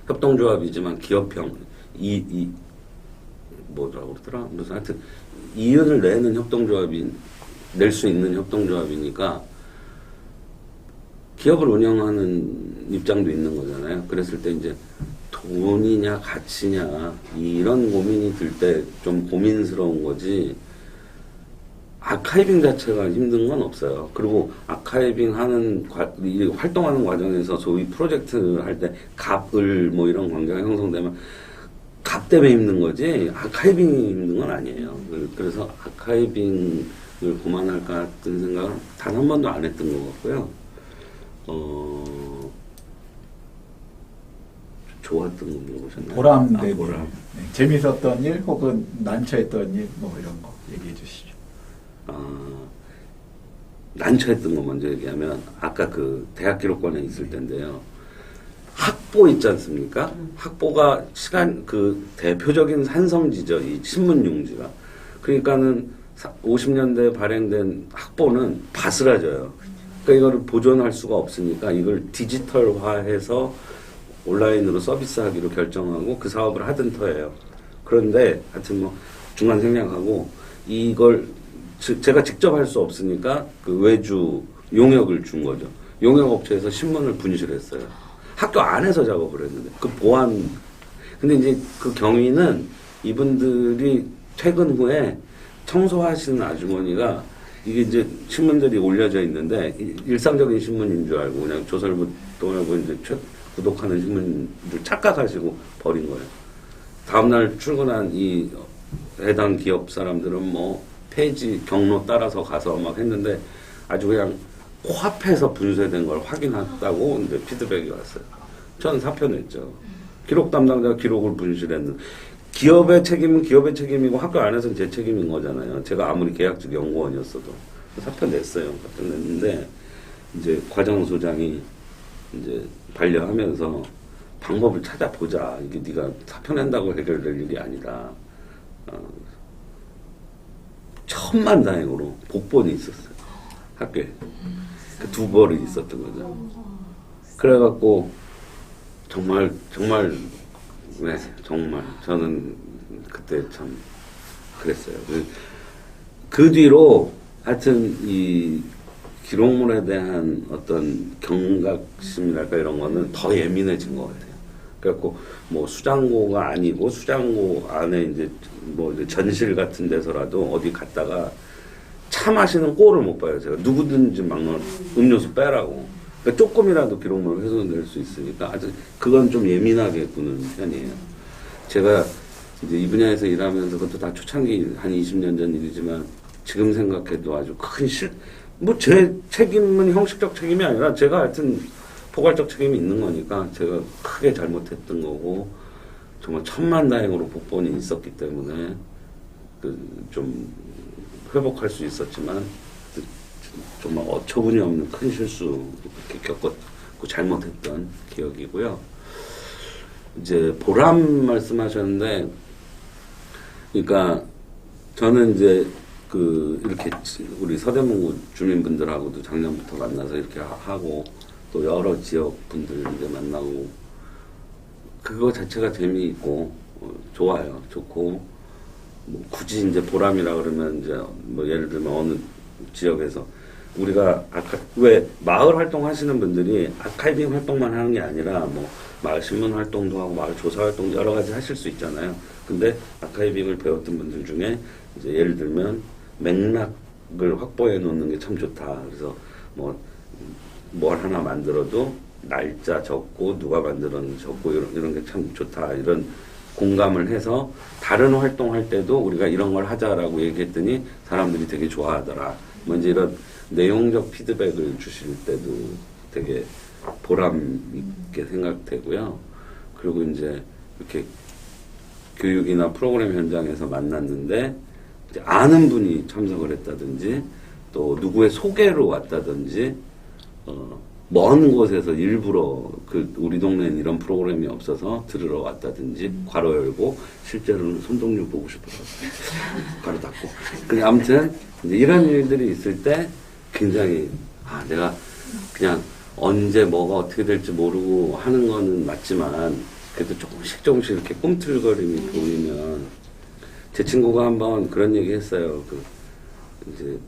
B: 협동조합이지만 기업형 뭐라고 그러더라? 무슨 하여튼 이윤을 내는 낼 수 있는 협동조합이니까 기업을 운영하는 입장도 있는 거잖아요. 그랬을 때 이제 돈이냐 가치냐 이런 고민이 들 때 좀 고민스러운 거지. 아카이빙 자체가 힘든 건 없어요. 그리고 아카이빙 활동하는 과정에서 소위 프로젝트를 할 때 갑을 뭐 이런 관계가 형성되면 갑 때문에 힘든 거지 아카이빙이 힘든 건 아니에요. 그래서 아카이빙을 그만할까 같은 생각은 단 한 번도 안 했던 것 같고요. 좋았던 거 물어보셨나요?
A: 보람된
B: 보람.
A: 일, 재밌었던 일 혹은 난처했던 일 뭐 이런 거 얘기해 주시죠.
B: 난처했던 거 먼저 얘기하면 아까 그 대학 기록관에 있을 텐데요. 학보 있지 않습니까? 학보가 대표적인 산성지죠. 이 신문 용지가. 그러니까는 50년대에 발행된 학보는 바스라져요. 그러니까 이거를 보존할 수가 없으니까 이걸 디지털화해서 온라인으로 서비스하기로 결정하고 그 사업을 하던 터예요. 그런데 하여튼 뭐 중간 생략하고 이걸 제가 직접 할 수 없으니까 그 외주 용역을 준 거죠. 용역 업체에서 신문을 분실했어요. 학교 안에서 작업을 했는데 그 보안. 근데 이제 그 경위는 이분들이 퇴근 후에 청소하시는 아주머니가 이게 이제 신문들이 올려져 있는데 일상적인 신문인 줄 알고 그냥 조선일보 동아일보 이제 구독하는 신문들 착각하시고 버린 거예요. 다음날 출근한 이 해당 기업 사람들은 뭐 페이지 경로 따라서 가서 막 했는데 아주 그냥 코앞에서 분쇄된 걸 확인했다고 이제 피드백이 왔어요. 저는 사표 냈죠. 기록 담당자가 기록을 분실했는. 기업의 책임은 기업의 책임이고 학교 안에서는 제 책임인 거잖아요. 제가 아무리 계약직 연구원이었어도 사표 냈어요. 사표 냈는데 이제 과장소장이 이제 반려하면서 방법을 찾아보자. 이게 네가 사표 낸다고 해결될 일이 아니다. 천만다행으로 복본이 있었어요. 학교에. 그 두 벌이 있었던 거죠. 그래갖고 정말 저는 그때 참 그랬어요. 그 뒤로 하여튼 이 기록물에 대한 어떤 경각심이랄까 이런 거는 더 예민해진 것 같아요. 그래갖고 뭐 수장고가 아니고 수장고 안에 이제 뭐 전실 같은 데서라도 어디 갔다가 차 마시는 꼴을 못 봐요. 제가 누구든지 막 음료수 빼라고. 그러니까 조금이라도 기록물을 훼손될 수 있으니까 아주 그건 좀 예민하게 구는 편이에요. 제가 이제 이 분야에서 일하면서 그것도 다 초창기 한 20년 전 일이지만 지금 생각해도 아주 큰 뭐 제 책임은 형식적 책임이 아니라 제가 하여튼 포괄적 책임이 있는 거니까 제가 크게 잘못했던 거고 정말 천만다행으로 복본이 있었기 때문에 좀 회복할 수 있었지만 정말 어처구니 없는 큰 실수 이렇게 겪었고 잘못했던 기억이고요. 이제 보람 말씀하셨는데, 그러니까 저는 이제 이렇게 우리 서대문구 주민분들하고도 작년부터 만나서 이렇게 하고 또 여러 지역 분들 이제 만나고 그거 자체가 재미있고 좋아요. 좋고 뭐 굳이 이제 보람이라 그러면 이제 뭐 예를 들면 어느 지역에서 우리가 왜 마을 활동 하시는 분들이 아카이빙 활동만 하는 게 아니라 뭐 마을 신문 활동도 하고 마을 조사 활동 여러 가지 하실 수 있잖아요. 근데 아카이빙을 배웠던 분들 중에 이제 예를 들면 맥락을 확보해 놓는 게 참 좋다. 그래서 뭘 하나 만들어도 날짜 적고 누가 만들었는지 적고 이런 게 참 좋다. 이런 공감을 해서 다른 활동할 때도 우리가 이런 걸 하자라고 얘기했더니 사람들이 되게 좋아하더라. 뭐 이제 이런 내용적 피드백을 주실 때도 되게 보람 있게 생각되고요. 그리고 이제 이렇게 교육이나 프로그램 현장에서 만났는데 이제 아는 분이 참석을 했다든지 또 누구의 소개로 왔다든지 먼 곳에서 일부러 우리 동네엔 이런 프로그램이 없어서 들으러 왔다든지 괄호 열고 실제로는 손동료 보고 싶어서 괄호 닫고 근데 아무튼 이제 이런 일들이 있을 때 굉장히 내가 그냥 언제 뭐가 어떻게 될지 모르고 하는 거는 맞지만 그래도 조금씩 이렇게 꿈틀거림이 보이면 제 친구가 한번 그런 얘기 했어요. 이제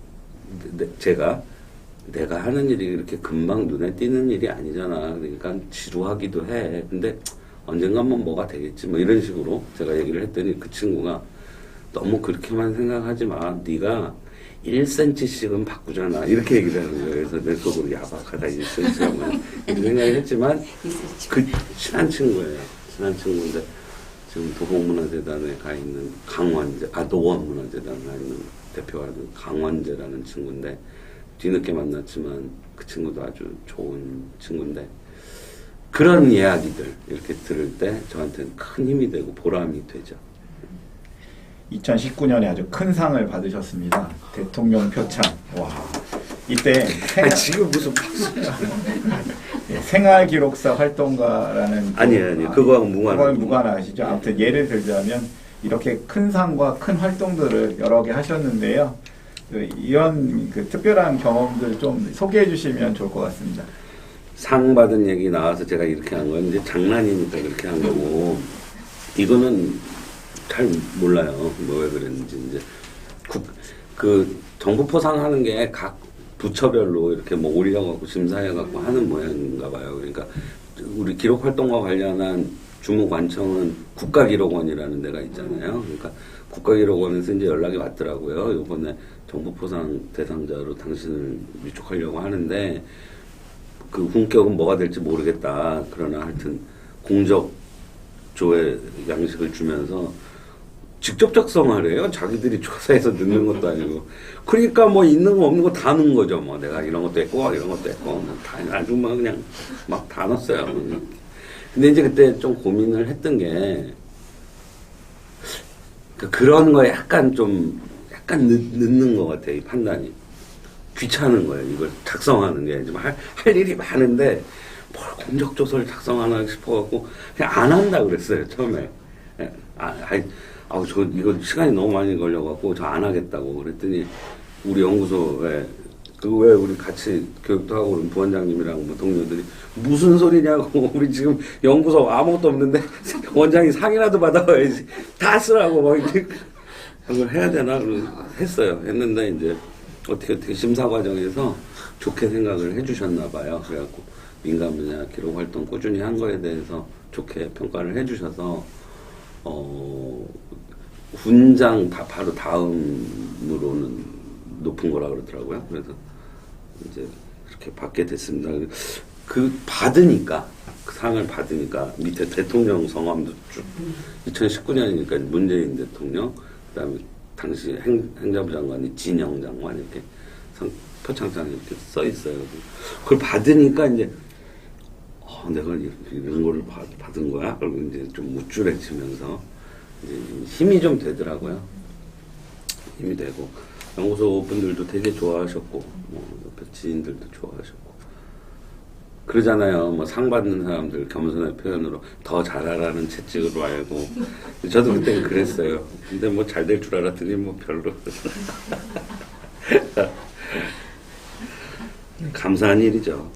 B: 내가 하는 일이 이렇게 금방 눈에 띄는 일이 아니잖아. 그러니까 지루하기도 해. 근데 언젠가 한번 뭐가 되겠지. 뭐 이런 식으로 제가 얘기를 했더니 그 친구가 너무 그렇게만 생각하지 마. 네가 1cm씩은 바꾸잖아. 이렇게 얘기를 하는 거예요. 그래서 내 속으로 야박하다 1cm라면 이렇게 생각을 했지만 친한 친구예요. 친한 친구인데 지금 도봉문화재단에 가 있는 노원문화재단에 가 있는 대표하는 강원재라는 친구인데 뒤늦게 만났지만 그 친구도 아주 좋은 친구인데 그런 이야기들 이렇게 들을 때 저한테는 큰 힘이 되고 보람이 되죠.
A: 2019년에 아주 큰 상을 받으셨습니다. 대통령 표창. 와, 이때
B: 지금 무슨
A: 생활기록사 활동가라는
B: 아니에요. 그거하고
A: 무관하시죠. 아무튼 예를 들자면 이렇게 큰 상과 큰 활동들을 여러 개 하셨는데요. 이런 특별한 경험들 좀 소개해 주시면 좋을 것 같습니다.
B: 상 받은 얘기 나와서 제가 이렇게 한 건 이제 장난이니까 그렇게 한 거고 이거는 잘 몰라요. 뭐 왜 그랬는지 이제 정부포상 하는 게 각 부처별로 이렇게 뭐 올려갖고 심사해갖고 하는 모양인가 봐요. 그러니까 우리 기록활동과 관련한 주무관청은 국가기록원이라는 데가 있잖아요. 그러니까 국가기록원에서 이제 연락이 왔더라고요. 이번에 정부포상 대상자로 당신을 위촉하려고 하는데 그 훈격은 뭐가 될지 모르겠다. 그러나 하여튼 공적조회 양식을 주면서 직접 작성하래요. 자기들이 조사해서 넣는 것도 아니고. 그러니까 뭐 있는 거 없는 거 다 넣은 거죠. 뭐 내가 이런 것도 했고 이런 것도 했고 다 아주 막 그냥 막 다 넣었어요. 근데 이제 그때 좀 고민을 했던 게 그런 거에 약간 늦는 것 같아요. 이 판단이. 귀찮은 거예요. 이걸 작성하는 게. 좀 할 일이 많은데 뭘 공적조서를 작성하나 싶어갖고 그냥 안 한다 그랬어요. 처음에. 이거 시간이 너무 많이 걸려갖고 저 안 하겠다고 그랬더니 우리 연구소에 왜 우리 같이 교육도 하고 그런 부원장님이랑 뭐 동료들이 무슨 소리냐고 우리 지금 연구소 아무것도 없는데 원장이 상이라도 받아와야지 다 쓰라고 막 이렇게 그걸 해야 되나 했어요. 했는데 이제 어떻게 심사 과정에서 좋게 생각을 해주셨나 봐요. 그래갖고 민간 분야 기록 활동 꾸준히 한 거에 대해서 좋게 평가를 해주셔서 훈장 바로 다음으로는 높은 거라 그러더라고요. 그래서 이제 그렇게 받게 됐습니다. 받으니까 그 상을 받으니까 밑에 대통령 성함도 쭉 2019년이니까 문재인 대통령 그다음에 당시 행자부 장관이 진영 장관 이렇게 표창장에 이렇게 써 있어요. 그걸 받으니까 이제 내가 이런 거를 받은 거야? 그리고 이제 좀 우쭐해지면서 이제 힘이 좀 되더라고요. 힘이 되고 연구소 분들도 되게 좋아하셨고 뭐 옆에 지인들도 좋아하셨고 그러잖아요. 뭐 상 받는 사람들 겸손의 표현으로 더 잘하라는 채찍으로 알고. 저도 그때 그랬어요. 근데 뭐 잘 될 줄 알았더니 뭐 별로. 감사한 일이죠.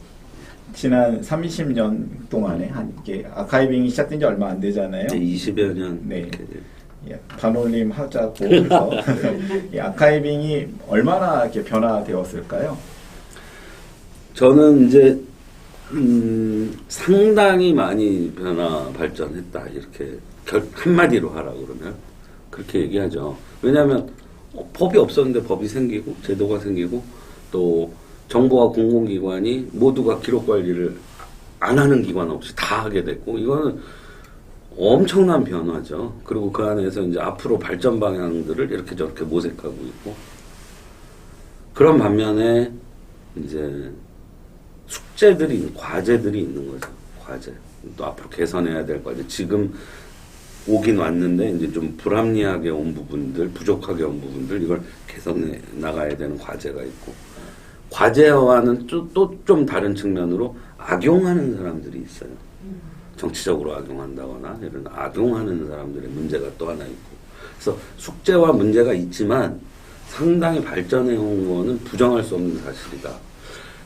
A: 지난 30년 동안에 한 이게 아카이빙이 시작된 지 얼마 안 되잖아요.
B: 이제 20여 년.
A: 네.
B: 이렇게
A: 예, 반올림 하자고 그래서 이 아카이빙이 얼마나 이렇게 변화되었을까요?
B: 저는 이제 상당히 많이 발전했다 이렇게 한마디로 하라 그러면 그렇게 얘기하죠. 왜냐하면 법이 없었는데 법이 생기고 제도가 생기고 또 정부와 공공기관이 모두가 기록 관리를 안 하는 기관 없이 다 하게 됐고 이거는 엄청난 변화죠. 그리고 그 안에서 이제 앞으로 발전 방향들을 이렇게 저렇게 모색하고 있고 그런 반면에 이제 숙제들이 과제들이 있는 거죠. 과제. 또 앞으로 개선해야 될 과제. 지금 오긴 왔는데 이제 좀 불합리하게 온 부분들, 부족하게 온 부분들 이걸 개선해 나가야 되는 과제가 있고 과제와는 또 좀 다른 측면으로 악용하는 사람들이 있어요. 정치적으로 악용한다거나 이런 악용하는 사람들의 문제가 또 하나 있고 그래서 숙제와 문제가 있지만 상당히 발전해 온 거는 부정할 수 없는 사실이다.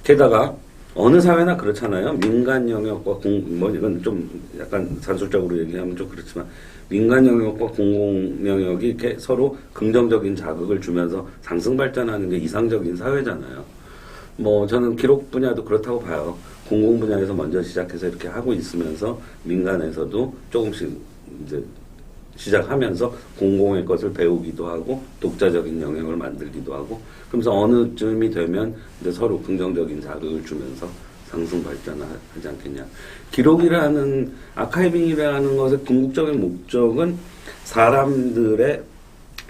B: 게다가 어느 사회나 그렇잖아요. 민간 영역과 뭐 이건 좀 약간 산술적으로 얘기하면 좀 그렇지만 민간 영역과 공공 영역이 이렇게 서로 긍정적인 자극을 주면서 상승 발전하는 게 이상적인 사회잖아요. 뭐 저는 기록 분야도 그렇다고 봐요. 공공 분야에서 먼저 시작해서 이렇게 하고 있으면서 민간에서도 조금씩 이제 시작하면서 공공의 것을 배우기도 하고 독자적인 영역을 만들기도 하고 그러면서 어느 쯤이 되면 이제 서로 긍정적인 자극을 주면서 상승 발전하지 않겠냐. 기록이라는 아카이빙이라는 것의 궁극적인 목적은 사람들의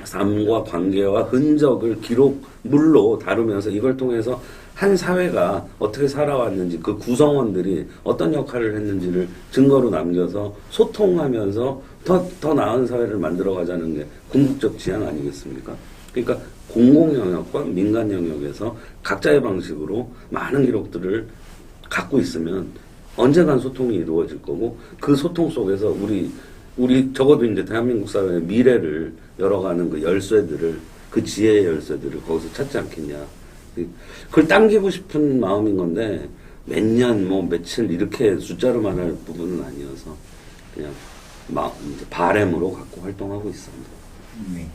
B: 삶과 관계와 흔적을 기록물로 다루면서 이걸 통해서 한 사회가 어떻게 살아왔는지 그 구성원들이 어떤 역할을 했는지를 증거로 남겨서 소통하면서 더 나은 사회를 만들어가자는 게 궁극적 지향 아니겠습니까? 그러니까 공공 영역과 민간 영역에서 각자의 방식으로 많은 기록들을 갖고 있으면 언젠간 소통이 이루어질 거고 그 소통 속에서 우리 적어도 이제 대한민국 사회의 미래를 열어가는 그 열쇠들을 그 지혜의 열쇠들을 거기서 찾지 않겠냐. 그걸 당기고 싶은 마음인 건데 몇 년 뭐 며칠 이렇게 숫자로 말할 부분은 아니어서 그냥 이제 바램으로 갖고 활동하고 있습니다.
A: 네.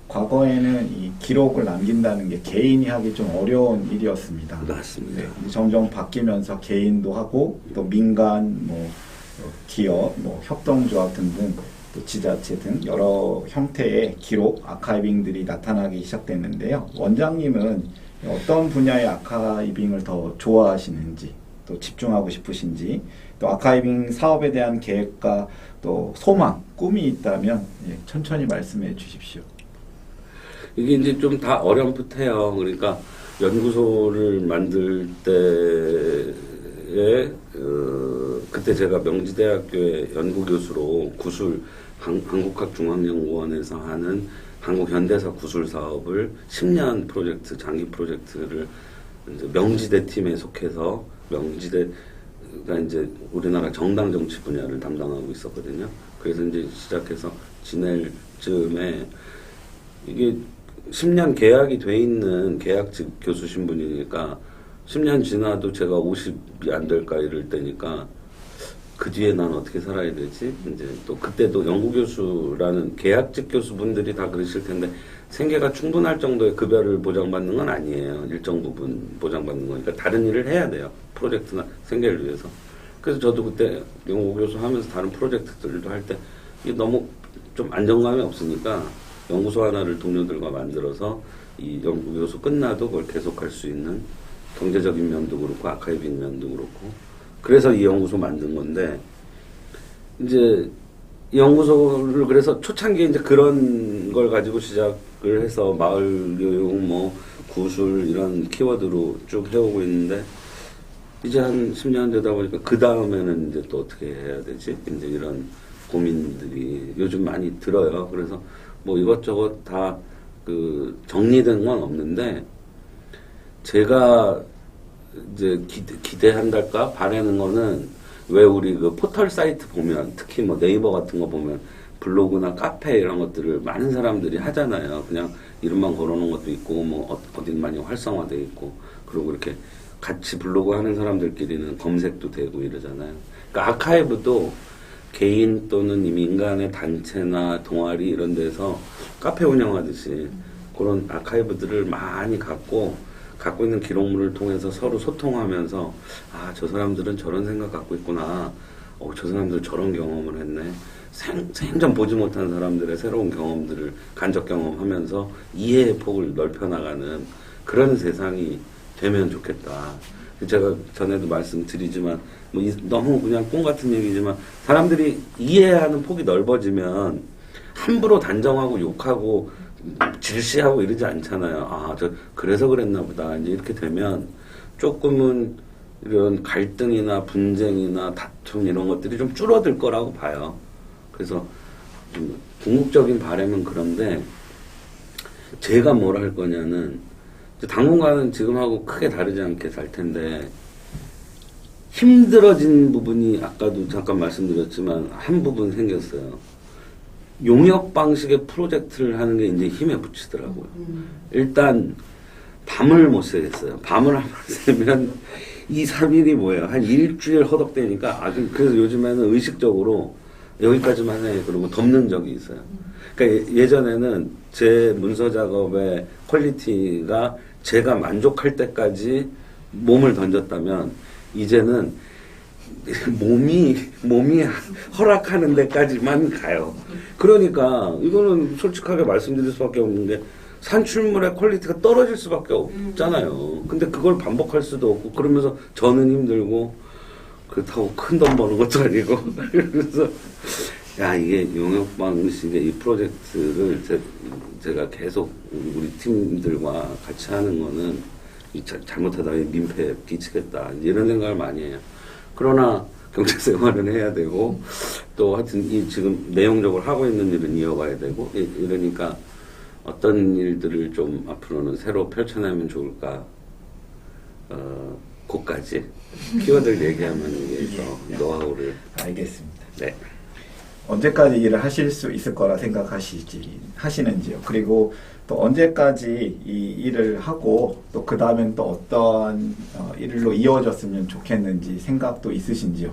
A: 과거에는 이 기록을 남긴다는 게 개인이 하기 좀 어려운 일이었습니다.
B: 맞습니다.
A: 네. 점점 바뀌면서 개인도 하고 또 민간, 뭐 기업, 뭐 협동조합 등등 또 지자체 등 여러 형태의 기록, 아카이빙들이 나타나기 시작됐는데요. 원장님은 어떤 분야의 아카이빙을 더 좋아하시는지 또 집중하고 싶으신지 또 아카이빙 사업에 대한 계획과 또 소망, 꿈이 있다면 천천히 말씀해 주십시오.
B: 이게 이제 좀 다 어렴풋해요. 그러니까 연구소를 만들 때에 그때 제가 명지대학교의 연구교수로 구술 한국학중앙연구원에서 하는 한국현대사 구술 사업을 10년 프로젝트, 장기 프로젝트를 이제 명지대 팀에 속해서 명지대가 이제 우리나라 정당 정치 분야를 담당하고 있었거든요. 그래서 이제 시작해서 지낼 즈음에 이게 10년 계약이 돼 있는 계약직 교수 신분이니까 10년 지나도 제가 50이 안 될까 이럴 때니까 그 뒤에 난 어떻게 살아야 되지? 이제 또 그때도 연구교수라는 계약직 교수분들이 다 그러실 텐데 생계가 충분할 정도의 급여를 보장받는 건 아니에요. 일정 부분 보장받는 거니까 다른 일을 해야 돼요. 프로젝트나 생계를 위해서. 그래서 저도 그때 연구교수 하면서 다른 프로젝트들도 할 때 이게 너무 좀 안정감이 없으니까 연구소 하나를 동료들과 만들어서 이 연구교수 끝나도 그걸 계속할 수 있는 경제적인 면도 그렇고 아카이빙 면도 그렇고 그래서 이 연구소 만든 건데 이제 이 연구소를 그래서 초창기에 이제 그런 걸 가지고 시작을 해서 마을 교육 뭐 구술 이런 키워드로 쭉 해오고 있는데 이제 한 10년 되다 보니까 그 다음에는 이제 또 어떻게 해야 되지? 이제 이런 고민들이 요즘 많이 들어요. 그래서 뭐 이것저것 다 그 정리된 건 없는데 제가 이제 기대한달까 바라는 거는 왜 우리 그 포털 사이트 보면 특히 뭐 네이버 같은 거 보면 블로그나 카페 이런 것들을 많은 사람들이 하잖아요. 그냥 이름만 걸어놓은 것도 있고 뭐 어딘 많이 활성화돼 있고 그리고 이렇게 같이 블로그 하는 사람들끼리는 검색도 되고 이러잖아요. 그러니까 아카이브도 개인 또는 민간의 단체나 동아리 이런 데서 카페 운영하듯이 그런 아카이브들을 많이 갖고 있는 기록물을 통해서 서로 소통하면서 아, 저 사람들은 저런 생각 갖고 있구나. 저 사람들 저런 경험을 했네. 생전 보지 못한 사람들의 새로운 경험들을 간접 경험하면서 이해의 폭을 넓혀나가는 그런 세상이 되면 좋겠다. 제가 전에도 말씀드리지만 뭐 너무 그냥 꿈 같은 얘기지만 사람들이 이해하는 폭이 넓어지면 함부로 단정하고 욕하고 질시하고 이러지 않잖아요. 아, 저 그래서 그랬나 보다. 이제 이렇게 되면 조금은 이런 갈등이나 분쟁이나 다툼 이런 것들이 좀 줄어들 거라고 봐요. 그래서 좀 궁극적인 바람은 그런데 제가 뭘 할 거냐는 당분간은 지금하고 크게 다르지 않게 살 텐데 힘들어진 부분이 아까도 잠깐 말씀드렸지만 한 부분 생겼어요. 용역 방식의 프로젝트를 하는 게 이제 힘에 부치더라고요. 일단 밤을 못 새겠어요. 밤을 한번 새면 2, 3일이 뭐예요? 한 일주일 허덕대니까 그래서 요즘에는 의식적으로 여기까지만 해. 그러고 덮는 적이 있어요. 그러니까 예전에는 제 문서 작업의 퀄리티가 제가 만족할 때까지 몸을 던졌다면 이제는 몸이 허락하는 데까지만 가요. 그러니까 이거는 솔직하게 말씀드릴 수밖에 없는 게 산출물의 퀄리티가 떨어질 수밖에 없잖아요. 근데 그걸 반복할 수도 없고 그러면서 저는 힘들고 그렇다고 큰 돈 버는 것도 아니고 그래서 야 이게 용역 방식의 이 프로젝트를 제가 계속 우리 팀들과 같이 하는 거는 잘못하다 민폐에 끼치겠다 이런 생각을 많이 해요. 그러나 경제 생활은 해야 되고 또 하여튼 이 지금 내용적으로 하고 있는 일은 이어가야 되고 이러니까 어떤 일들을 좀 앞으로는 새로 펼쳐내면 좋을까 그까지 키워드를 얘기하면 이게 노하우를
A: 알겠습니다.
B: 네.
A: 언제까지 일을 하실 수 있을 거라 하시는지요? 그리고 또 언제까지 이 일을 하고 또 그 다음엔 또 어떤 일로 이어졌으면 좋겠는지 생각도 있으신지요?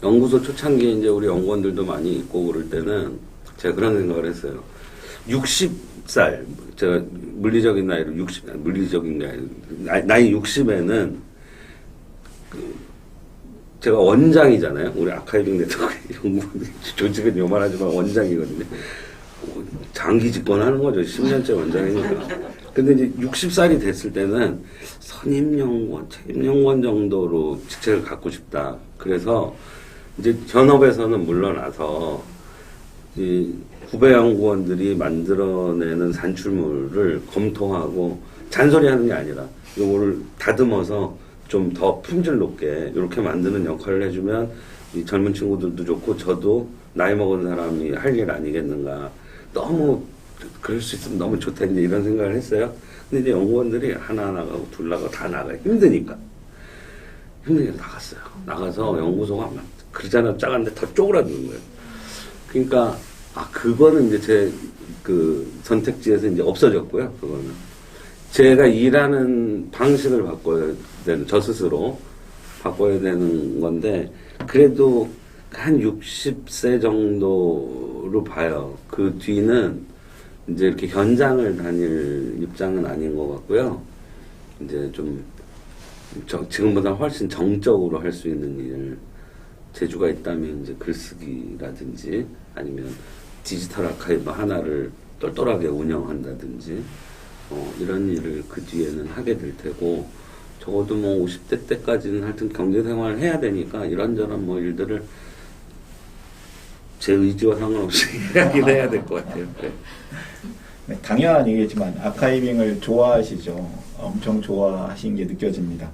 B: 연구소 초창기에 이제 우리 연구원들도 많이 있고 그럴 때는 제가 그런 생각을 했어요. 60살, 제가 물리적인 나이로 물리적인 나이 60에는 제가 원장이잖아요. 우리 아카이빙 네트워크 연구원 조직은 요만하지만 원장이거든요. 장기 집권하는 거죠. 10년째 원장이니까. 근데 이제 60살이 됐을 때는 선임연구원, 책임연구원 정도로 직책을 갖고 싶다. 그래서 이제 전업에서는 물러나서 이 후배 연구원들이 만들어내는 산출물을 검토하고 잔소리하는 게 아니라 이거를 다듬어서 좀 더 품질 높게 이렇게 만드는 역할을 해주면 이 젊은 친구들도 좋고 저도 나이 먹은 사람이 할 일 아니겠는가. 너무 그럴 수 있으면 너무 좋다 이제 이런 생각을 했어요. 근데 이제 연구원들이 하나 나가고 둘 나가고 다 나가요. 힘드니까 나갔어요. 나가서 연구소가 막 그러잖아 작은데 더 쪼그라드는 거예요. 그러니까 그거는 이제 제 그 선택지에서 이제 없어졌고요. 그거는 제가 일하는 방식을 바꿔야 되는 저 스스로 바꿔야 되는 건데 그래도 한 60세 정도로 봐요. 그 뒤는 이제 이렇게 현장을 다닐 입장은 아닌 것 같고요. 이제 좀 지금보다 훨씬 정적으로 할 수 있는 일, 재주가 있다면 이제 글쓰기라든지 아니면 디지털 아카이브 하나를 똘똘하게 운영한다든지 이런 일을 그 뒤에는 하게 될 테고 적어도 뭐 50대 때까지는 하여튼 경제 생활을 해야 되니까 이런저런 뭐 일들을 제 의지와 상관없이 하긴 해야 될 것 같아요. 네.
A: 네, 당연한 얘기지만 아카이빙을 좋아하시죠. 엄청 좋아하신 게 느껴집니다.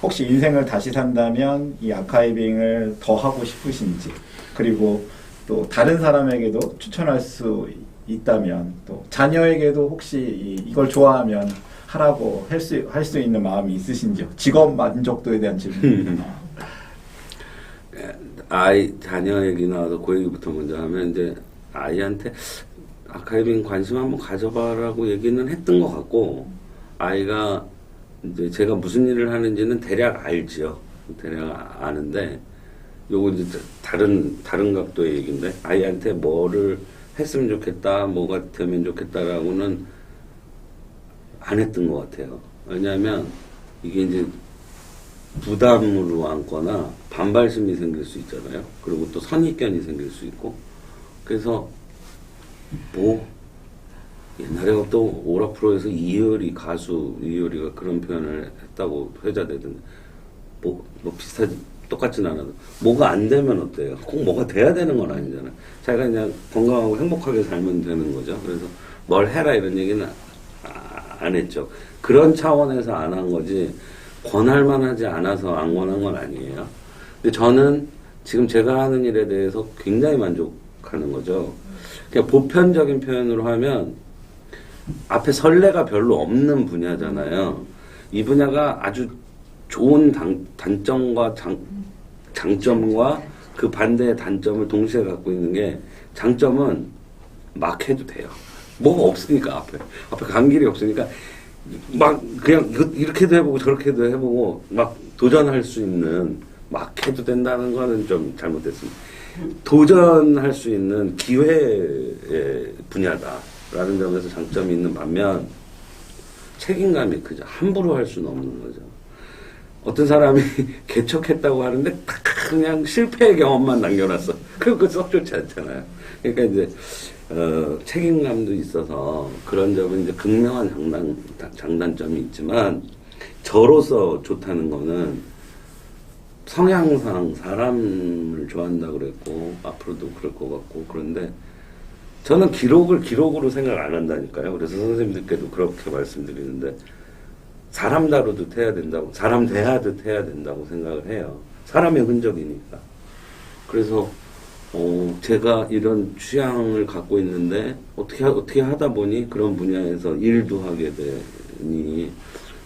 A: 혹시 인생을 다시 산다면 이 아카이빙을 더 하고 싶으신지 그리고 또 다른 사람에게도 추천할 수 있다면 또 자녀에게도 혹시 이걸 좋아하면 하라고 할 수 있는 마음이 있으신지요? 직업 만족도에 대한 질문.
B: 자녀 얘기 나와서 그 얘기부터 먼저 하면 이제 아이한테 아카이빙 관심 한번 가져봐라고 얘기는 했던 것 같고, 아이가 이제 제가 무슨 일을 하는지는 대략 알지요. 대략 아는데, 요거 이제 다른 각도의 얘기인데, 아이한테 뭐를 했으면 좋겠다, 뭐가 되면 좋겠다라고는 안 했던 것 같아요. 왜냐하면 이게 이제 부담으로 안거나 반발심이 생길 수 있잖아요. 그리고 또 선입견이 생길 수 있고. 그래서 뭐 옛날에 또 오락프로에서 가수 이효리가 그런 표현을 했다고 회자되던데, 뭐 비슷하지, 똑같진 않아도 뭐가 안 되면 어때요? 꼭 뭐가 돼야 되는 건 아니잖아요. 자기가 그냥 건강하고 행복하게 살면 되는 거죠. 그래서 뭘 해라 이런 얘기는 안 했죠. 그런 차원에서 안 한 거지, 권할 만하지 않아서 안 권한 건 아니에요. 근데 저는 지금 제가 하는 일에 대해서 굉장히 만족하는 거죠. 그냥 보편적인 표현으로 하면 앞에 선례가 별로 없는 분야잖아요. 이 분야가 아주 좋은 단점과 장점과 그 반대의 단점을 동시에 갖고 있는 게, 장점은 막 해도 돼요. 뭐가 없으니까 앞에 간 길이 없으니까 막 그냥 이렇게도 해보고 저렇게도 해보고 막 도전할 수 있는, 막 해도 된다는 거는 좀 잘못됐습니다. 도전할 수 있는 기회의 분야다라는 점에서 장점이 있는 반면 책임감이 크죠. 함부로 할 수는 없는 거죠. 어떤 사람이 개척했다고 하는데 그냥 실패의 경험만 남겨놨어. 그거 썩 좋지 않잖아요. 그러니까 이제 책임감도 있어서 그런 점은 이제 극명한 장단점이 있지만, 저로서 좋다는 거는 성향상 사람을 좋아한다고 그랬고 앞으로도 그럴 것 같고, 그런데 저는 기록으로 생각 안 한다니까요. 그래서 선생님들께도 그렇게 말씀드리는데, 사람 다루듯 해야 된다고, 사람 대하듯 해야 된다고 생각을 해요. 사람의 흔적이니까. 그래서 제가 이런 취향을 갖고 있는데 어떻게 하다 보니 그런 분야에서 일도 하게 되니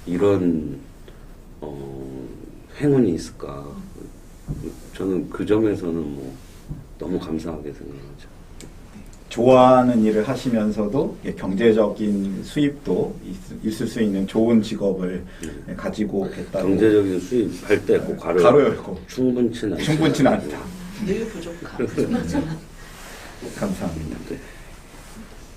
B: 이런 행운이 있을까. 저는 그 점에서는 뭐 너무 감사하게 생각하죠.
A: 좋아하는 일을 하시면서도 경제적인 수입도 있을 수 있는 좋은 직업을 가지고 계다고.
B: 경제적인 수입 할 때 꼭 가로 열고 충분치는
A: 않다.
C: 늘 부족함.
A: 감사합니다.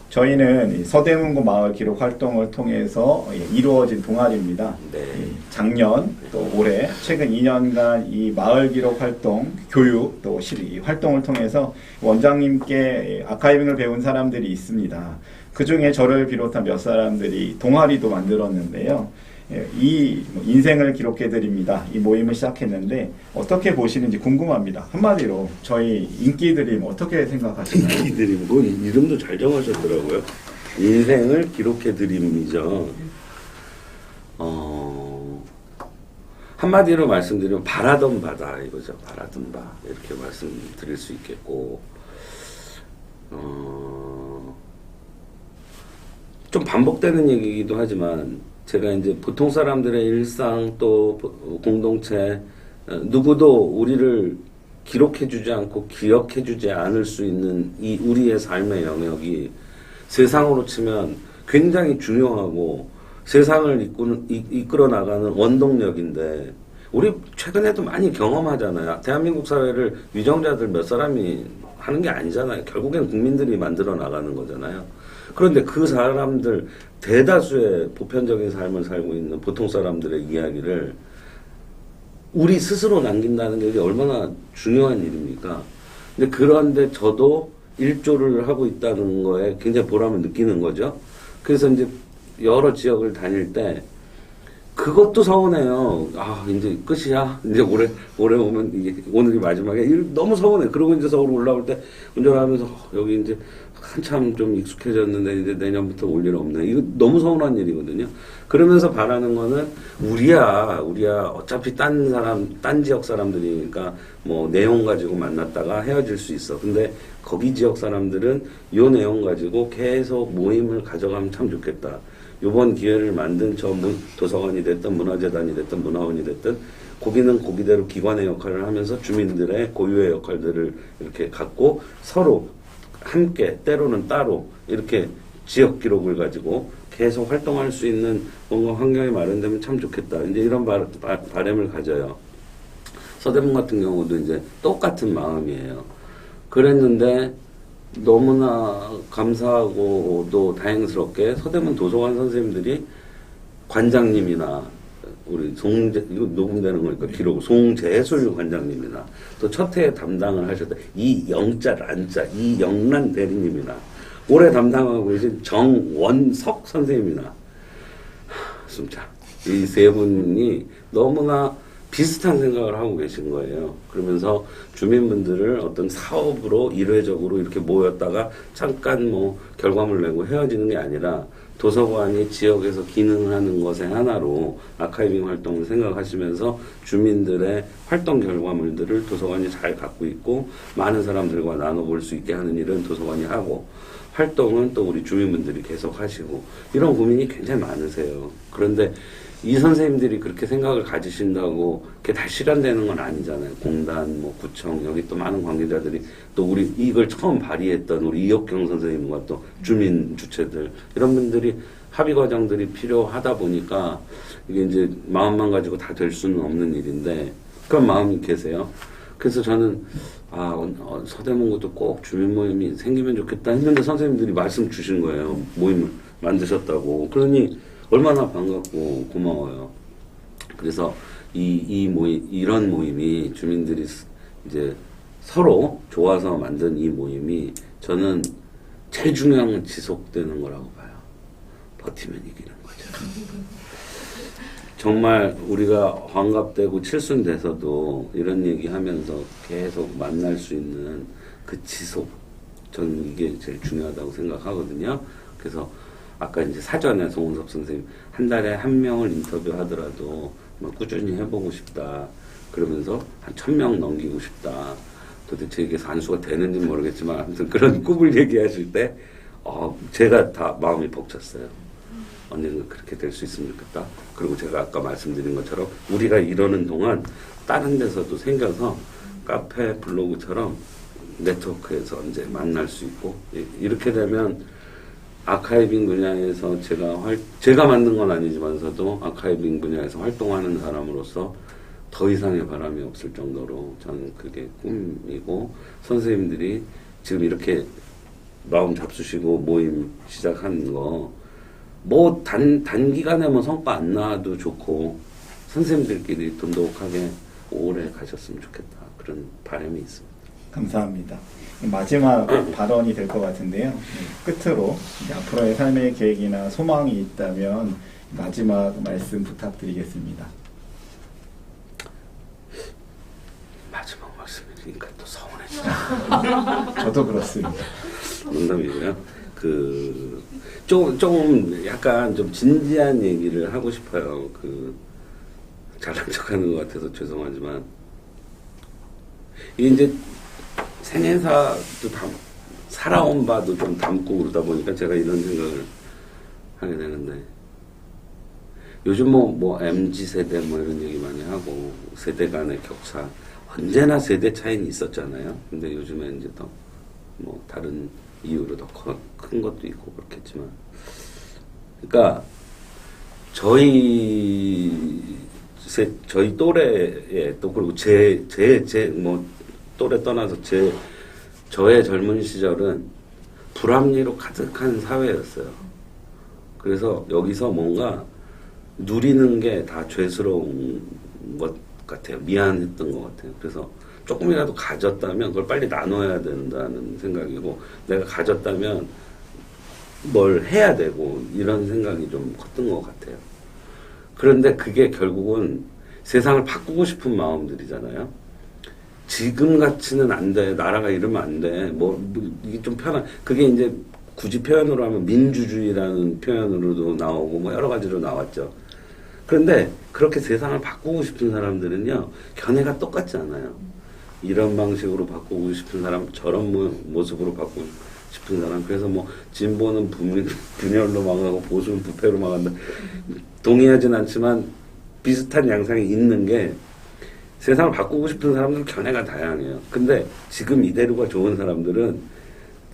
A: 저희는 서대문구 마을 기록 활동을 통해서 이루어진 동아리입니다.
B: 네.
A: 작년 또 올해 최근 2년간 이 마을 기록 활동, 교육 또 활동을 통해서 원장님께 아카이빙을 배운 사람들이 있습니다. 그 중에 저를 비롯한 몇 사람들이 동아리도 만들었는데요. 이 인생을 기록해드립니다. 이 모임을 시작했는데 어떻게 보시는지 궁금합니다. 한마디로 저희 인기들이 어떻게 생각하시나요?
B: 인기들이 뭐 이름도 잘 정하셨더라고요. 인생을 기록해드림이죠. 한마디로 말씀드리면 바라던 바다 이거죠. 바라던 바 이렇게 말씀드릴 수 있겠고, 좀 반복되는 얘기이기도 하지만, 제가 이제 보통 사람들의 일상 또 공동체, 누구도 우리를 기록해주지 않고 기억해주지 않을 수 있는 이 우리의 삶의 영역이 세상으로 치면 굉장히 중요하고 세상을 이끌어 나가는 원동력인데, 우리 최근에도 많이 경험하잖아요. 대한민국 사회를 위정자들 몇 사람이 하는 게 아니잖아요. 결국엔 국민들이 만들어 나가는 거잖아요. 그런데 그 사람들, 대다수의 보편적인 삶을 살고 있는 보통 사람들의 이야기를 우리 스스로 남긴다는 게 얼마나 중요한 일입니까? 근데 그런데 저도 일조를 하고 있다는 거에 굉장히 보람을 느끼는 거죠. 그래서 이제 여러 지역을 다닐 때 그것도 서운해요. 아, 이제 끝이야. 이제 올해 오면 이게 오늘이 마지막에 너무 서운해. 그리고 이제 서울 올라올 때 운전하면서 여기 이제 한참 좀 익숙해졌는데 이제 내년부터 올 일 없네. 이거 너무 서운한 일이거든요. 그러면서 바라는 거는 우리야 어차피 딴 지역 사람들이니까 뭐 내용 가지고 만났다가 헤어질 수 있어. 근데 거기 지역 사람들은 요 내용 가지고 계속 모임을 가져가면 참 좋겠다. 요번 기회를 만든 도서관이 됐든 문화재단이 됐든 문화원이 됐든 거기는 거기대로 기관의 역할을 하면서 주민들의 고유의 역할들을 이렇게 갖고 서로 함께 때로는 따로 이렇게 지역 기록을 가지고 계속 활동할 수 있는 뭔가 환경이 마련되면 참 좋겠다. 이제 이런 바람을 가져요. 서대문 같은 경우도 이제 똑같은 마음이에요. 그랬는데 너무나 감사하고도 다행스럽게 서대문 도서관 선생님들이 관장님이나 우리 이거 녹음되는 거니까 기록, 송재술 관장님이나 또 첫 해에 담당을 하셨다. 이영자 란자, 이영란 대리님이나 올해 담당하고 계신 정원석 선생님이나 숨차. 이 세 분이 너무나 비슷한 생각을 하고 계신 거예요. 그러면서 주민분들을 어떤 사업으로 일회적으로 이렇게 모였다가 잠깐 뭐 결과물 내고 헤어지는 게 아니라 도서관이 지역에서 기능하는 것의 하나로 아카이빙 활동을 생각하시면서 주민들의 활동 결과물들을 도서관이 잘 갖고 있고 많은 사람들과 나눠볼 수 있게 하는 일은 도서관이 하고 활동은 또 우리 주민분들이 계속 하시고 이런 고민이 굉장히 많으세요. 그런데 이 선생님들이 그렇게 생각을 가지신다고 그게 다 실현되는 건 아니잖아요. 공단, 뭐 구청, 여기 또 많은 관계자들이 또 우리 이걸 처음 발의했던 우리 이혁경 선생님과 또 주민 주체들 이런 분들이 합의 과정들이 필요하다 보니까 이게 이제 마음만 가지고 다 될 수는 없는 일인데 그런 마음이 계세요. 그래서 저는 서대문구도 꼭 주민 모임이 생기면 좋겠다 했는데 선생님들이 말씀 주신 거예요. 모임을 만드셨다고. 그러니 얼마나 반갑고 고마워요. 그래서 이런 모임이 주민들이 이제 서로 좋아서 만든 이 모임이 저는 제일 중요한 건 지속되는 거라고 봐요. 버티면 이기는 거죠. 정말 우리가 환갑되고 칠순돼서도 이런 얘기 하면서 계속 만날 수 있는 그 지속. 저는 이게 제일 중요하다고 생각하거든요. 그래서 아까 이제 사전에 송은섭 선생님 한 달에 한 명을 인터뷰하더라도 꾸준히 해보고 싶다. 그러면서 한 1000명 넘기고 싶다. 도대체 이게 산수가 되는지 모르겠지만 아무튼 그런 꿈을 얘기하실 때 제가 다 마음이 벅찼어요. 언젠가 그렇게 될 수 있으면 좋겠다. 그리고 제가 아까 말씀드린 것처럼 우리가 이러는 동안 다른 데서도 생겨서 카페, 블로그처럼 네트워크에서 이제 만날 수 있고 이렇게 되면 아카이빙 분야에서 제가 만든 건 아니지만서도 아카이빙 분야에서 활동하는 사람으로서 더 이상의 바람이 없을 정도로 저는 그게 꿈이고 선생님들이 지금 이렇게 마음 잡수시고 모임 시작한 거 뭐 단기간에 뭐 성과 안 나와도 좋고 선생님들끼리 돈독하게 오래 가셨으면 좋겠다 그런 바람이 있습니다.
A: 감사합니다. 마지막 발언이 될 것 같은데요. 끝으로 이제 앞으로의 삶의 계획이나 소망이 있다면 마지막 말씀 부탁드리겠습니다.
B: 마지막 말씀이니까 또 서운해지죠.
A: 저도 그렇습니다.
B: 농담이고요. 조금 약간 좀 진지한 얘기를 하고 싶어요. 잘난 척하는 것 같아서 죄송하지만 이게 이제 생애사도 살아온 바도 좀 담고 그러다 보니까 제가 이런 생각을 하게 되는데 요즘 뭐 MZ 세대 뭐 이런 얘기 많이 하고 세대 간의 격차 언제나 세대 차이는 있었잖아요. 근데 요즘에 이제 더 뭐 다른 이유로 더 큰 것도 있고 그렇겠지만 그러니까 저희 또래에 또 그리고 제 뭐 또래 떠나서 저의 젊은 시절은 불합리로 가득한 사회였어요. 그래서 여기서 뭔가 누리는 게 다 죄스러운 것 같아요. 미안했던 것 같아요. 그래서 조금이라도 가졌다면 그걸 빨리 나눠야 된다는 생각이고 내가 가졌다면 뭘 해야 되고 이런 생각이 좀 컸던 것 같아요. 그런데 그게 결국은 세상을 바꾸고 싶은 마음들이잖아요. 지금 같이는 안 돼. 나라가 이러면 안 돼. 이게 좀 편한, 그게 이제 굳이 표현으로 하면 민주주의라는 표현으로도 나오고 뭐 여러 가지로 나왔죠. 그런데 그렇게 세상을 바꾸고 싶은 사람들은요, 견해가 똑같지 않아요. 이런 방식으로 바꾸고 싶은 사람, 저런 모습으로 바꾸고 싶은 사람. 그래서 뭐 진보는 분열로 망하고 보수는 부패로 망한다. 동의하진 않지만 비슷한 양상이 있는 게, 세상을 바꾸고 싶은 사람들은 견해가 다양해요. 근데 지금 이대로가 좋은 사람들은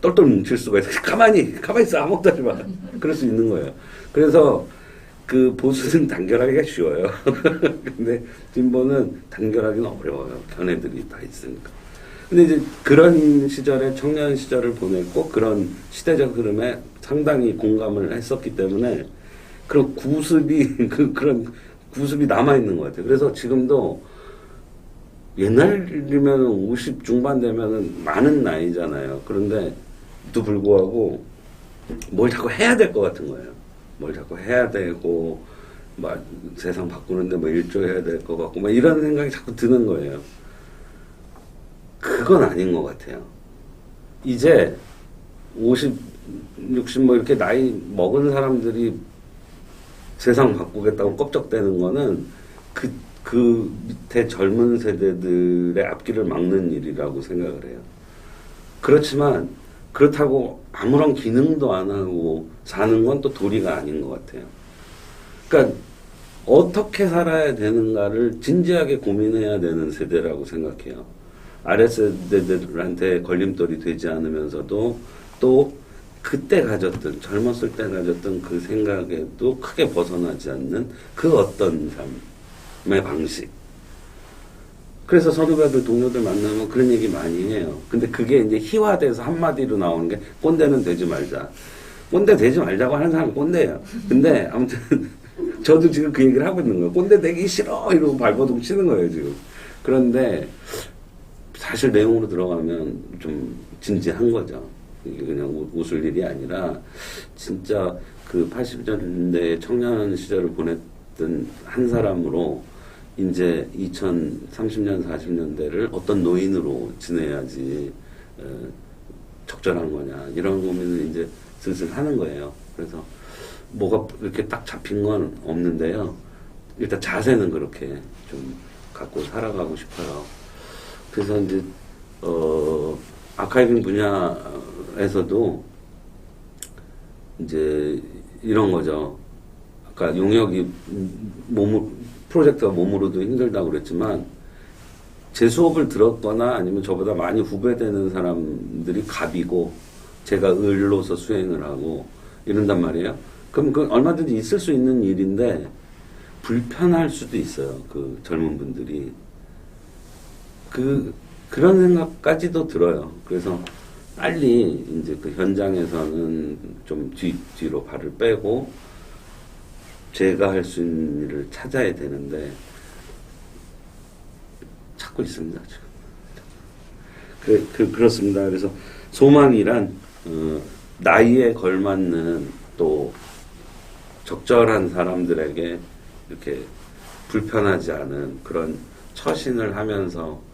B: 똘똘 뭉칠 수가 있어요. 가만히 있어. 아무것도 하지 마. 그럴 수 있는 거예요. 그래서 그 보수는 단결하기가 쉬워요. 근데 진보는 단결하기는 어려워요. 견해들이 다 있으니까. 근데 이제 그런 시절에 청년 시절을 보냈고 그런 시대적 흐름에 상당히 공감을 했었기 때문에 그런 구습이 그런 구습이 남아 있는 것 같아요. 그래서 지금도 옛날이면 50 중반 되면은 많은 나이잖아요. 그런데 또 불구하고 뭘 자꾸 해야 될 것 같은 거예요. 뭘 자꾸 해야 되고 막 세상 바꾸는데 뭐 일조해야 될 것 같고 막 이런 생각이 자꾸 드는 거예요. 그건 아닌 것 같아요. 이제 50, 60 뭐 이렇게 나이 먹은 사람들이 세상 바꾸겠다고 껍적대는 거는 그 밑에 젊은 세대들의 앞길을 막는 일이라고 생각을 해요. 그렇지만 그렇다고 아무런 기능도 안 하고 사는 건 또 도리가 아닌 것 같아요. 그러니까 어떻게 살아야 되는가를 진지하게 고민해야 되는 세대라고 생각해요. 아랫세대들한테 걸림돌이 되지 않으면서도 또 그때 가졌던, 젊었을 때 가졌던 그 생각에도 크게 벗어나지 않는 그 어떤 삶의 방식. 그래서 선후배들, 동료들 만나면 그런 얘기 많이 해요. 근데 그게 이제 희화돼서 한마디로 나오는 게 꼰대는 되지 말자. 꼰대 되지 말자고 하는 사람이 꼰대예요. 근데 아무튼 저도 지금 그 얘기를 하고 있는 거예요. 꼰대 되기 싫어! 이러고 발버둥 치는 거예요, 지금. 그런데 사실 내용으로 들어가면 좀 진지한 거죠. 이게 그냥 웃을 일이 아니라 진짜 그 80년대 청년 시절을 보냈던 한 사람으로 이제 2030년, 40년대를 어떤 노인으로 지내야지 적절한 거냐 이런 고민을 이제 슬슬 하는 거예요. 그래서 뭐가 이렇게 딱 잡힌 건 없는데요. 일단 자세는 그렇게 좀 갖고 살아가고 싶어요. 그래서 이제 아카이빙 분야에서도 이제 이런 거죠. 아까 용역이 프로젝트가 몸으로도 힘들다고 그랬지만 제 수업을 들었거나 아니면 저보다 많이 후배되는 사람들이 갑이고 제가 을로서 수행을 하고 이런단 말이에요. 그럼 그건 얼마든지 있을 수 있는 일인데 불편할 수도 있어요. 그 젊은 분들이. 그런 생각까지도 들어요. 그래서 빨리 이제 그 현장에서는 좀 뒤로 발을 빼고 제가 할 수 있는 일을 찾아야 되는데 찾고 있습니다, 지금. 그렇습니다. 그래서 소망이란 나이에 걸맞는 또 적절한 사람들에게 이렇게 불편하지 않은 그런 처신을 하면서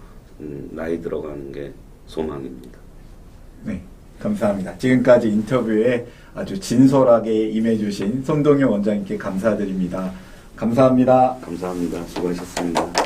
B: 나이 들어가는 게 소망입니다.
A: 네, 감사합니다. 지금까지 인터뷰에 아주 진솔하게 임해주신 손동효 원장님께 감사드립니다. 감사합니다.
B: 감사합니다. 수고하셨습니다.